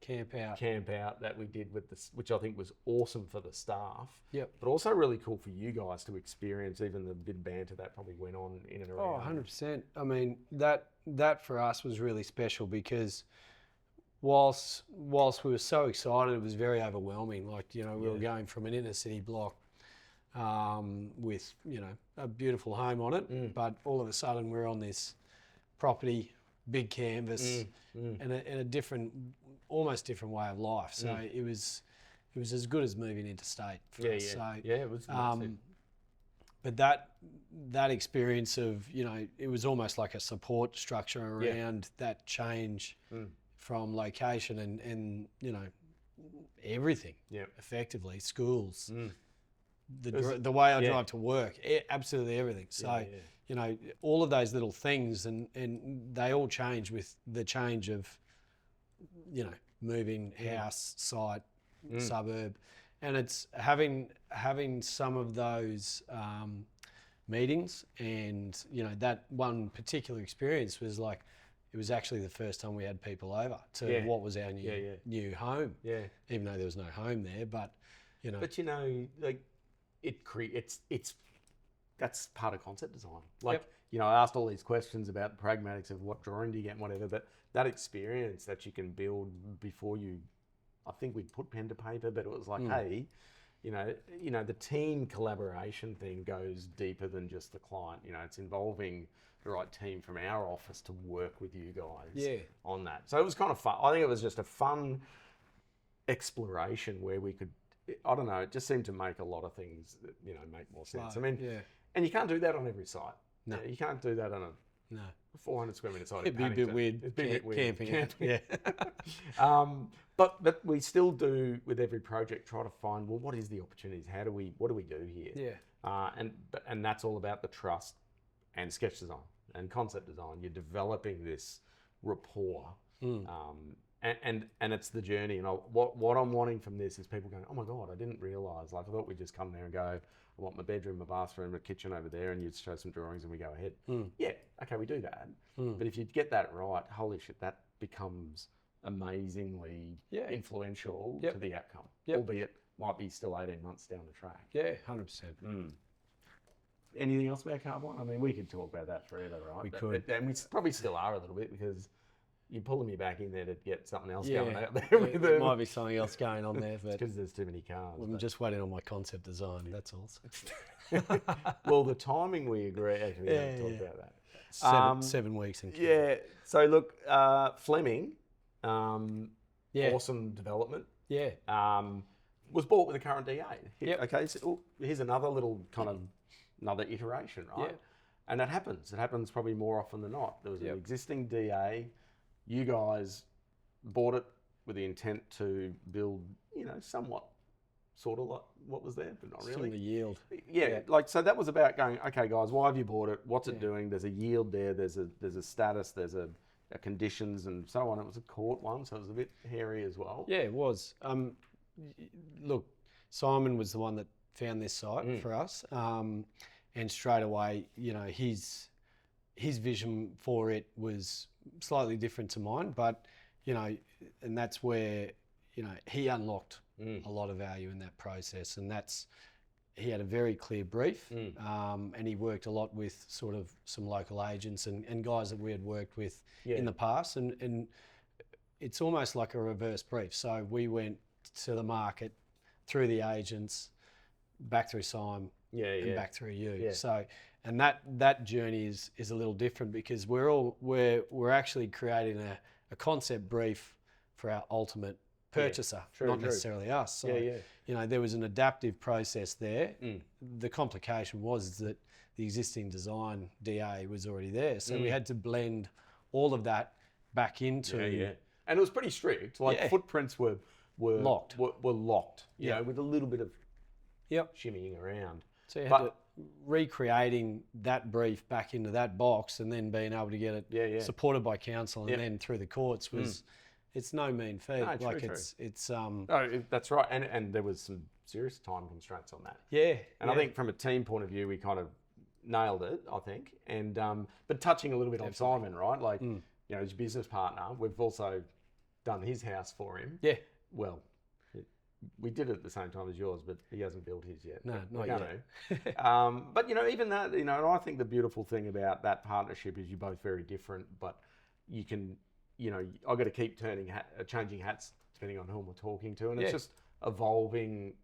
camp out that we did with this, which I think was awesome for the staff. Yep. But also really cool for you guys to experience, even the bit of banter that probably went on in and around. Oh, 100%. I mean, that for us was really special because whilst we were so excited, it was very overwhelming. Like, we were going from an inner city block with, a beautiful home on it, but all of a sudden we're on this property, big canvas, and a different, almost different way of life. So it was as good as moving interstate for us. So, it was massive. But that experience of, it was almost like a support structure around that change from location and everything, effectively, schools, the way I drive to work, absolutely everything. So, all of those little things, and they all change with the change of, moving house, site, suburb. And it's having some of those meetings, and that one particular experience was like, it was actually the first time we had people over to what was our new home. Yeah. Even though there was no home there, but But like it's that's part of concept design. Like, I asked all these questions about the pragmatics of what drawing do you get and whatever, but that experience that you can build before you, I think we'd put pen to paper, but it was like, hey, the team collaboration thing goes deeper than just the client. It's involving the right team from our office to work with you guys on that. So it was kind of fun. I think it was just a fun exploration where we could, I don't know, it just seemed to make a lot of things, make more sense. And you can't do that on every site. No. You can't do that on a 400 square metre site. It'd be a bit weird. It'd be a bit weird. Camping. Yeah. But we still do, with every project, try to find, well, what is the opportunities? What do we do here? Yeah. And that's all about the trust and sketch design and concept design. You're developing this rapport. And it's the journey. And what I'm wanting from this is people going, oh my God, I didn't realise. Like, I thought we'd just come there and go, I want my bedroom, my bathroom, my kitchen over there, and you'd show some drawings and we go ahead. Yeah, okay, we do that. But if you get that right, holy shit, that becomes amazingly influential to the outcome. Albeit might be still 18 months down the track. Yeah, 100%. Anything else about Carbine? I mean, we could talk about that forever, right? We could. And we probably still are a little bit, because you're pulling me back in there to get something else going out there. There might be something else going on there, but because there's too many cars. I'm just waiting on my concept design. That's all. Well, the timing we agree. Actually, we haven't talked about that. 7 weeks in. Yeah. So look, Fleming, awesome development. Yeah. Was bought with the current DA. Yep. Okay. So here's another little kind of another iteration, right? Yeah. And that happens. It happens probably more often than not. There was an existing DA. You guys bought it with the intent to build, somewhat, sort of like what was there, but not really. Still the yield. Yeah, like, so that was about going, okay, guys, why have you bought it? What's it doing? There's a yield there. There's a status. There's a conditions and so on. It was a court one, so it was a bit hairy as well. Yeah, it was. Look, Simon was the one that found this site for us, and straight away, his vision for it was slightly different to mine, but and that's where he unlocked a lot of value in that process, and that's he had a very clear brief, and he worked a lot with sort of some local agents and guys that we had worked with in the past. And it's almost like a reverse brief. So we went to the market through the agents, back through Simon, and back through you. Yeah. So, and that journey is a little different because we're actually creating a concept brief for our ultimate purchaser, not necessarily us. So, you know, there was an adaptive process there. The complication was that the existing design DA was already there. So we had to blend all of that back into... And it was pretty strict. Like footprints were locked. Were locked, you know, with a little bit of shimmying around. So you had to recreating that brief back into that box and then being able to get it supported by council and then through the courts was... It's no mean feat. No, it's that's right. And there was some serious time constraints on that. And I think from a team point of view, we kind of nailed it, I think. And but touching a little bit on Simon, right? Like, you know, his business partner, we've also done his house for him. Well, we did it at the same time as yours, but he hasn't built his yet. No, not yet. But, you know, even that, you know, and I think the beautiful thing about that partnership is you're both very different, but you can... You know, I've got to keep changing hats depending on who I'm talking to. And it's just evolving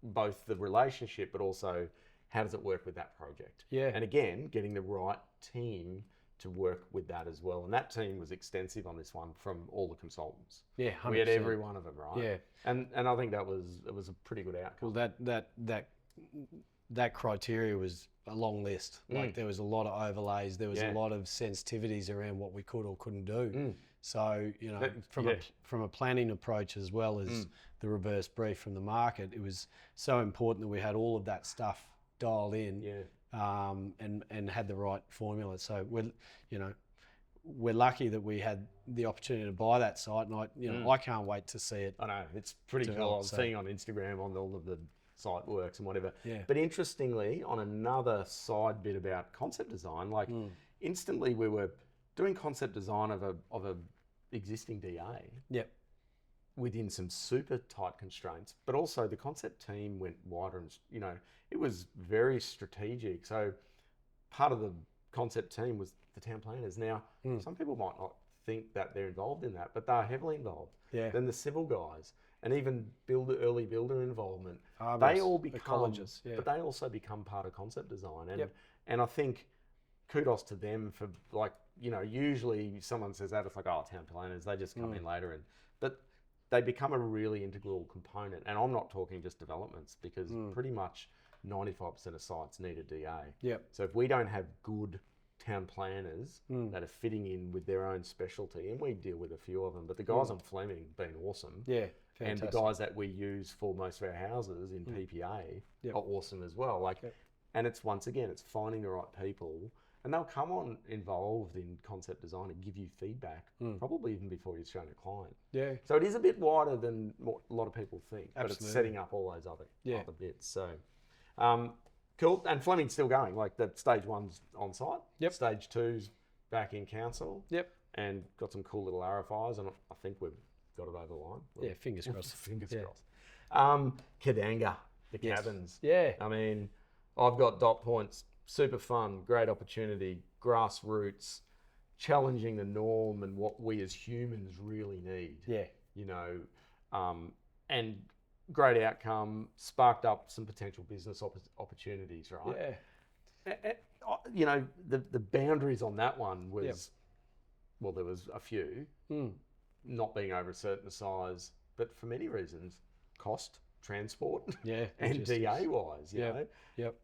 both the relationship, but also how does it work with that project? And again, getting the right team to work with that as well. And that team was extensive on this one from all the consultants. 100%. We had every one of them, right? And I think it was a pretty good outcome. Well, that criteria was a long list. Like there was a lot of overlays. There was a lot of sensitivities around what we could or couldn't do. So, you know, from a planning approach as well as the reverse brief from the market, it was so important that we had all of that stuff dialed in and had the right formula. So we're lucky that we had the opportunity to buy that site, and I can't wait to see it. I know, it's pretty cool. I was seeing on Instagram on all of the site works and whatever. But interestingly, on another side bit about concept design, like instantly we were doing concept design of a existing DA. Within some super tight constraints, but also the concept team went wider and, you know, it was very strategic. So part of the concept team was the town planners. Now, some people might not think that they're involved in that, but they're heavily involved. Then the civil guys and even early builder involvement, they all become, but they also become part of concept design. And I think kudos to them for, like, you know, usually someone says that, it's like, oh, town planners, they just come in later. But they become a really integral component. And I'm not talking just developments, because pretty much 95% of sites need a DA. So if we don't have good town planners that are fitting in with their own specialty, and we deal with a few of them, but the guys on Fleming been awesome. And the guys that we use for most of our houses in PPA are awesome as well. Like, and it's, once again, it's finding the right people. And they'll come on involved in concept design and give you feedback, probably even before you've shown a client. So it is a bit wider than what a lot of people think, but it's setting up all those other bits. So cool. And Fleming's still going. Like, the stage 1's on site. Stage 2's back in council. And got some cool little RFIs, and I think we've got it over the line. Fingers crossed. Fingers crossed. Kadanga, the cabins. I mean, I've got dot points. Super fun, great opportunity, grassroots, challenging the norm and what we as humans really need. You know, and great outcome, sparked up some potential business opportunities, right? You know, the boundaries on that one was, well, there was a few, not being over a certain size, but for many reasons, cost, transport, and DA wise, you know?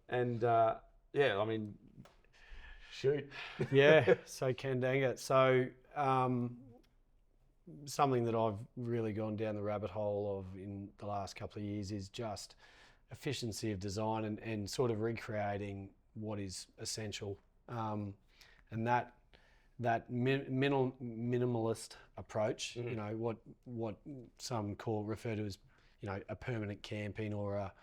And I mean, shoot. So Kandanga. So something that I've really gone down the rabbit hole of in the last couple of years is just efficiency of design and sort of recreating what is essential. And that minimalist approach, you know, what some refer to as, you know, a permanent camping or a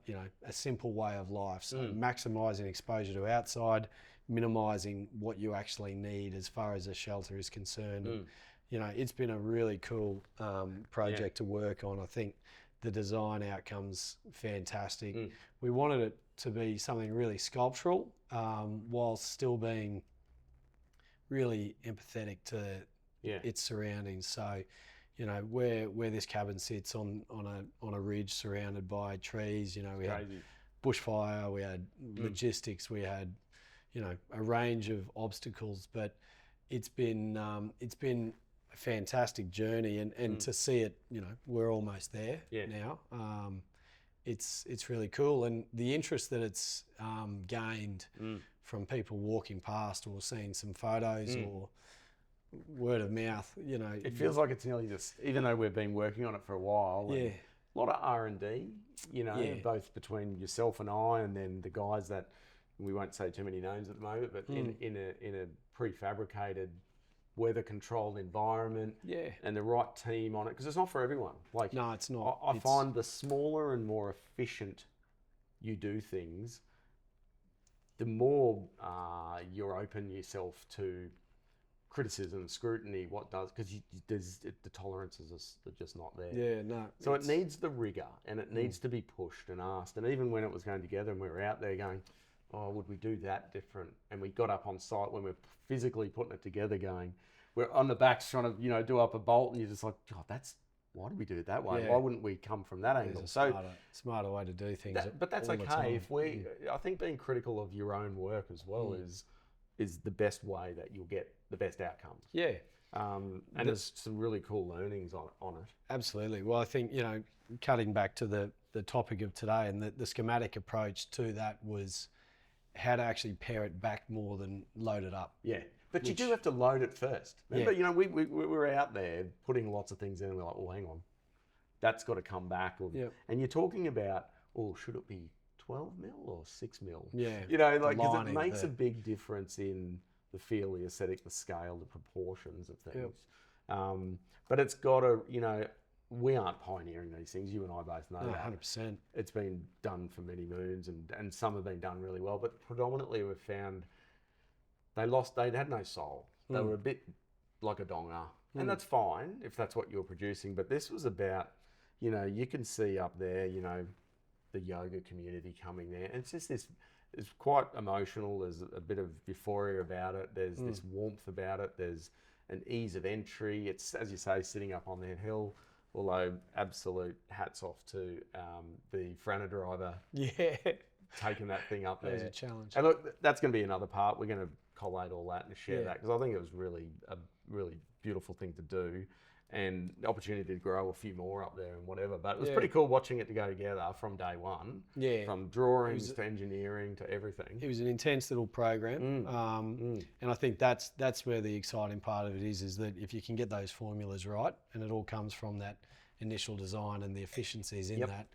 you know, a simple way of life. So maximising exposure to outside, minimising what you actually need as far as a shelter is concerned. And, you know, it's been a really cool project to work on. I think the design outcome's fantastic. We wanted it to be something really sculptural, whilst still being really empathetic to its surroundings. So, you know, where this cabin sits on a ridge surrounded by trees, you know, we had bushfire, we had logistics, we had, you know, a range of obstacles, but it's been a fantastic journey, and to see it, you know, we're almost there now. It's really cool, and the interest that it's gained from people walking past or seeing some photos or word of mouth, you know. It feels like it's nearly just, even though we've been working on it for a while, and a lot of R&D, you know, both between yourself and I, and then the guys that, we won't say too many names at the moment, but in a prefabricated, weather-controlled environment, and the right team on it, because it's not for everyone. Like, no, it's not. I find the smaller and more efficient you do things, the more you're open yourself to criticism, scrutiny, because the tolerances are just not there. Yeah, no. So it needs the rigor, and it needs to be pushed and asked. And even when it was going together and we were out there going, oh, would we do that different? And we got up on site when we're physically putting it together going, we're on the backs trying to, you know, do up a bolt, and you're just like, God, why did we do it that way? Why wouldn't we come from that angle? There's a smarter way to do things. But that's okay. If I think being critical of your own work as well is the best way that you'll get the best outcomes. Yeah. And there's some really cool learnings on it. Absolutely. Well, I think, you know, cutting back to the topic of today, and the schematic approach to that was how to actually pare it back more than load it up. Yeah. But you do have to load it first. Remember, you know, we were out there putting lots of things in, and we're like, well, hang on, that's got to come back. And you're talking about, should it be 12 mil or 6 mil? Yeah. You know, like, because it makes a big difference in the feel, the aesthetic, the scale, the proportions of things. But it's got to, you know, we aren't pioneering these things. You and I both know that. 100%. It's been done for many moons, and some have been done really well, but predominantly we've found they had no soul. They were a bit like a donger. And that's fine if that's what you're producing. But this was about, you know, you can see up there, you know, the yoga community coming there. And it's just this, it's quite emotional. There's a bit of euphoria about it. There's this warmth about it. There's an ease of entry. It's, as you say, sitting up on that hill. Although absolute hats off to the Franna driver. Yeah. Taking that thing up there. That was a challenge. And look, that's going to be another part. We're going to collate all that and share that, because I think it was really a really beautiful thing to do, and the opportunity to grow a few more up there and whatever. But it was pretty cool watching it to go together from day one. Yeah. From drawings to engineering to everything. It was an intense little program. And I think that's where the exciting part of it is that if you can get those formulas right, and it all comes from that initial design and the efficiencies in that,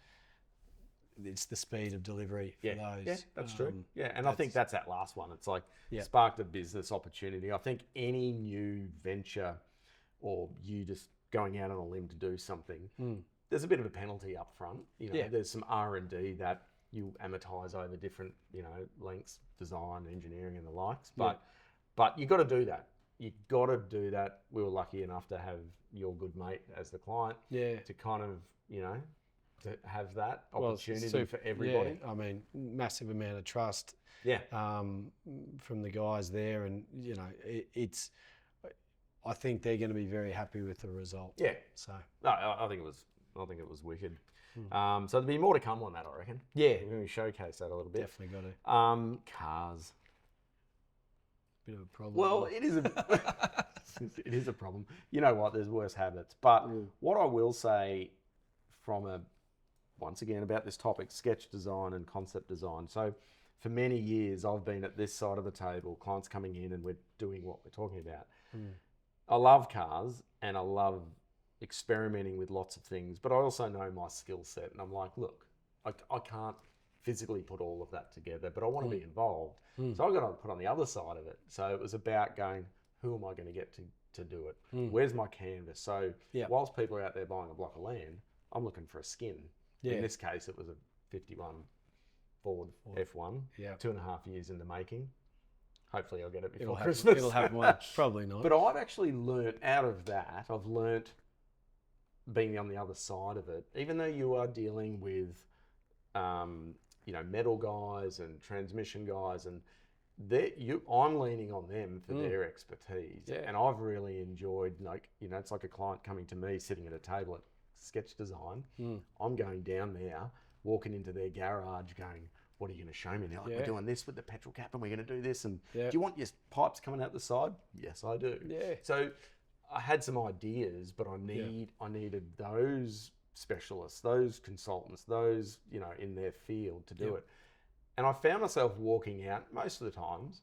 it's the speed of delivery for those. Yeah, that's true. Yeah, and I think that's that last one. It's like sparked a business opportunity. I think any new venture, or you just going out on a limb to do something, there's a bit of a penalty up front. You know, there's some R&D that you amortize over different, you know, lengths, design, engineering, and the likes. But you got to do that. You got to do that. We were lucky enough to have your good mate as the client. Yeah. To kind of, you know, to have that opportunity for everybody. Yeah, I mean, massive amount of trust. From the guys there, and you know, it's. I think they're going to be very happy with the result. Yeah. So. No, I think it was wicked. So there'll be more to come on that, I reckon. Yeah. We're going to showcase that a little bit. Definitely got to. Cars. Bit of a problem. Well, it is it is a problem. You know what? There's worse habits. But what I will say once again, about this topic, sketch design and concept design. So for many years, I've been at this side of the table, clients coming in, and we're doing what we're talking about. I love cars, and I love experimenting with lots of things, but I also know my skill set, and I'm like, look, I can't physically put all of that together, but I want to be involved. So I've got to put on the other side of it. So it was about going, who am I going to get to do it? Where's my canvas? So whilst people are out there buying a block of land, I'm looking for a skin. In this case, it was a 51 Ford F1, 2.5 years in the making. Hopefully I'll get it before Christmas. It'll have one, probably not. But I've actually learnt out of that, I've learnt being on the other side of it, even though you are dealing with, metal guys and transmission guys, and I'm leaning on them for their expertise. Yeah. And I've really enjoyed, it's like a client coming to me, sitting at a table at Sketch Design. I'm going down there, walking into their garage going, what are you going to show me now? Like, we're doing this with the petrol cap and we're going to do this. And do you want your pipes coming out the side? Yes, I do. Yeah. So I had some ideas, but I needed those specialists, those consultants, those, in their field to do it. And I found myself walking out most of the times,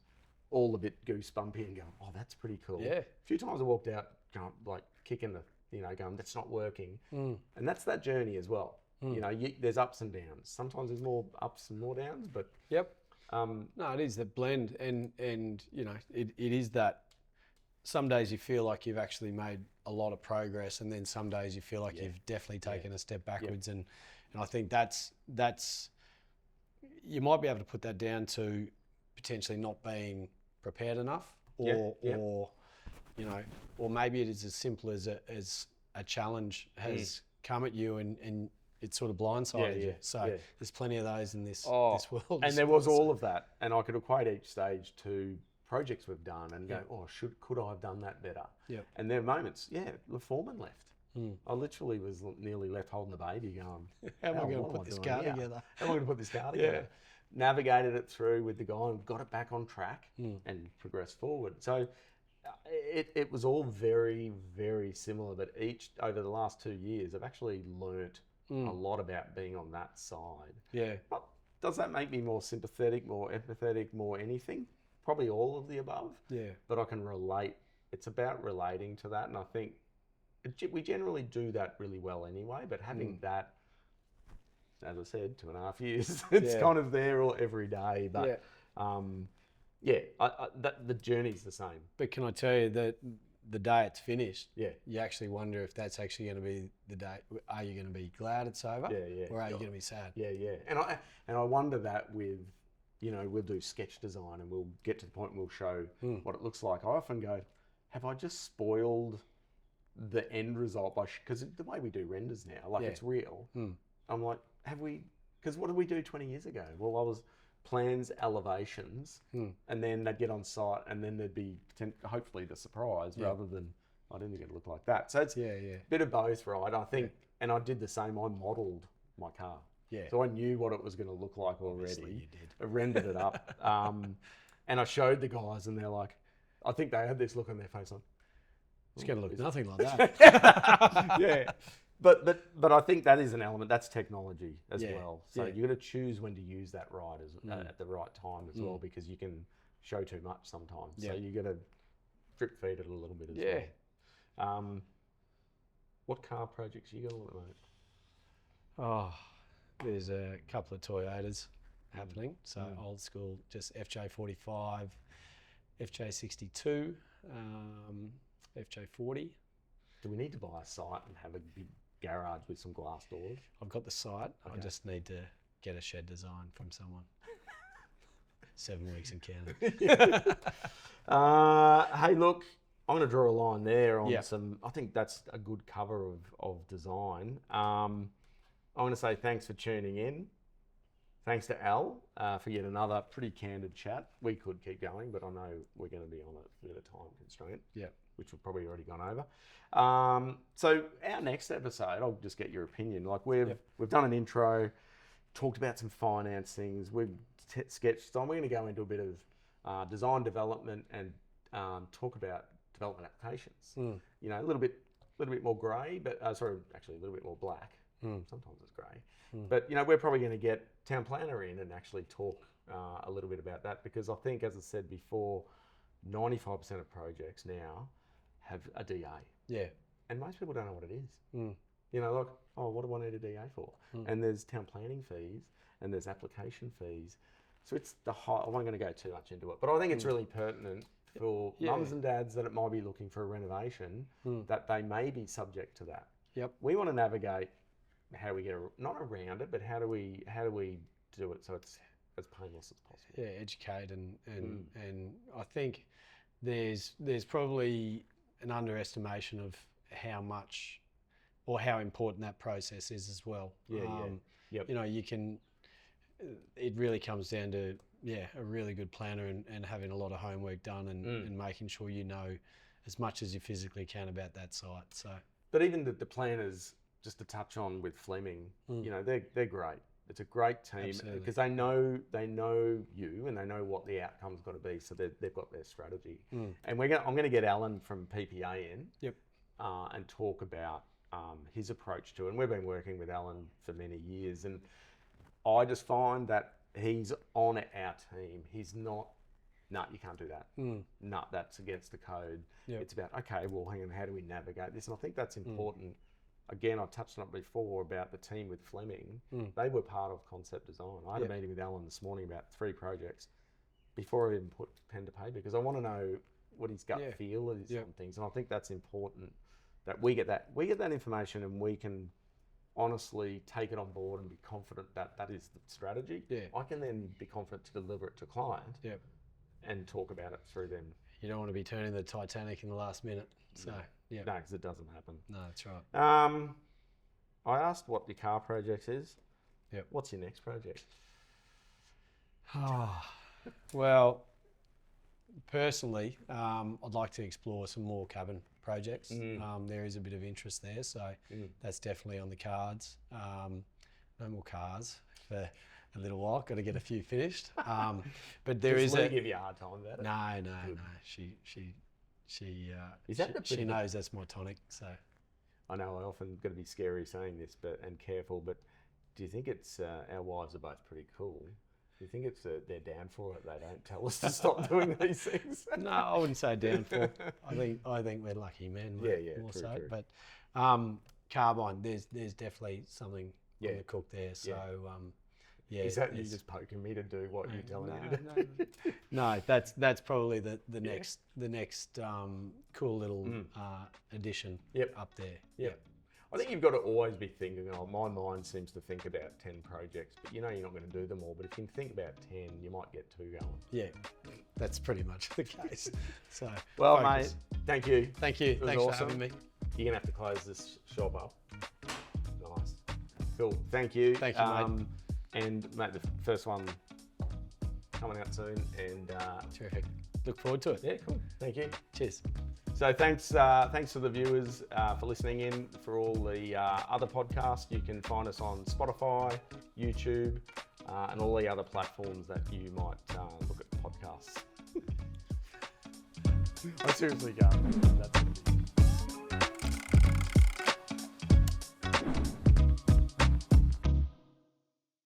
all a bit goosebumpy and going, oh, that's pretty cool. Yeah. A few times I walked out, going, like kicking going, that's not working. And that's that journey as well. There's ups and downs. Sometimes there's more ups and more downs, but no, it is the blend, and it is that. Some days you feel like you've actually made a lot of progress, and then some days you feel like you've definitely taken a step backwards, and I think that's you might be able to put that down to potentially not being prepared enough, or maybe it is as simple as a challenge has come at you and it sort of blindsided you. So there's plenty of those in this world. And there was all of that, and I could equate each stage to projects we've done and go, could I have done that better? Yeah. And there are moments, the foreman left. I literally was nearly left holding the baby going, how am I going to put this car together? How am I going to put this car together? Navigated it through with the guy and got it back on track and progressed forward. So it was all very, very similar, but over the last 2 years, I've actually learnt a lot about being on that side. Yeah. But does that make me more sympathetic, more empathetic, more anything? Probably all of the above. Yeah. But I can relate. It's about relating to that, and I think we generally do that really well anyway. But having that, as I said, 2.5 years, it's kind of there every day. But the journey's the same. But can I tell you that the day it's finished, you actually wonder if that's actually going to be the day. Are you going to be glad it's over? Or are you going to be sad? And I wonder that with, we'll do sketch design and we'll get to the point and we'll show what it looks like. I often go, have I just spoiled the end result because the way we do renders now, it's real. I'm like, have we? Because what did we do 20 years ago? Well, I was plans, elevations, and then they'd get on site, and then there'd be hopefully the surprise rather than I didn't think it'd look like that. So it's a bit of both, right? I think, and I did the same. I modelled my car, so I knew what it was going to look like already. Obviously you did. I rendered it up, and I showed the guys, and they're like, I think they had this look on their face, like, it's going to look nothing like that. But I think that is an element. That's technology as well. So you got to choose when to use that right at the right time as well, because you can show too much sometimes. So you got to drip feed it a little bit as well. What car projects you got on at the moment? Oh, there's a couple of Toyotas happening. So old school, just FJ45, FJ62, FJ40. Do we need to buy a site and have a big garage with some glass doors? I've got the site. I just need to get a shed design from someone. 7 weeks in Canada. Hey, look, I'm going to draw a line there on some. I think that's a good cover of design. I'm going to say thanks for tuning in. Thanks to Al for yet another pretty candid chat. We could keep going, but I know we're going to be on a bit of time constraint. Which we've probably already gone over. So our next episode, I'll just get your opinion. Like we've done an intro, talked about some finance things. We've sketched on. We're going to go into a bit of design development and talk about development applications. A little bit more grey, but actually a little bit more black. Sometimes it's grey. But we're probably going to get Town Planner in and actually talk a little bit about that, because I think, as I said before, 95% of projects now have a DA. And most people don't know what it is. Like, what do I need a DA for? And there's town planning fees and there's application fees. So it's I wasn't going to go too much into it, but I think it's really pertinent for mums and dads that it might be looking for a renovation, that they may be subject to that. We want to navigate how we get not around it, but how do we do it so it's as painless as possible. Educate and I think there's probably an underestimation of how much or how important that process is as well. Yep. You know, you can. It really comes down to a really good planner and having a lot of homework done and making sure you know as much as you physically can about that site. So, but even the planners, just to touch on with Fleming, you know, they're great. It's a great team because they know you and they know what the outcome's got to be. So they've got their strategy. And I'm going to get Alan from PPA in. And talk about his approach to it. And we've been working with Alan for many years, and I just find that he's on our team. He's not, you can't do that. That's against the code. It's about, okay, well, hang on, how do we navigate this? And I think that's important. Again, I touched on it before about the team with Fleming. They were part of concept design. I had a meeting with Alan this morning about 3 projects before I even put pen to paper, because I want to know what his gut feel is on things. And I think that's important that we get that information and we can honestly take it on board and be confident that that is the strategy. I can then be confident to deliver it to client and talk about it through them. You don't want to be turning the Titanic in the last minute. So, No, because it doesn't happen. No, that's right. I asked what your car project is. What's your next project? Well, personally, I'd like to explore some more cabin projects. There is a bit of interest there, so that's definitely on the cards. No more cars for a little while. Got to get a few finished. But there is Lee give you a hard time about it? No. She Is knows that's my tonic. So I know I often got to be scary saying this, and careful. But do you think it's our wives are both pretty cool? Do you think it's they're down for it? They don't tell us to stop doing these things. No, I wouldn't say down for. I think we're lucky men. More true, so. True. But carbine, there's definitely something on the cook there. So is that you just poking me to do what you're telling me to do? No, that's probably the next cool little addition up there. I think you've got to always be thinking, my mind seems to think about 10 projects, but you know you're not going to do them all. But if you can think about 10, you might get 2 going. Yeah, that's pretty much the case. So, well, focus. mate, thank you. Thank you. Thanks awesome. for having me. You're going to have to close this shop up. Nice. Cool. Thank you. Thank you, mate. And, mate, the first one coming out soon. And terrific. Look forward to it. Yeah, cool. Thank you. Cheers. So thanks to the viewers for listening in. For all the other podcasts, you can find us on Spotify, YouTube, and all the other platforms that you might look at podcasts. I seriously can't. That's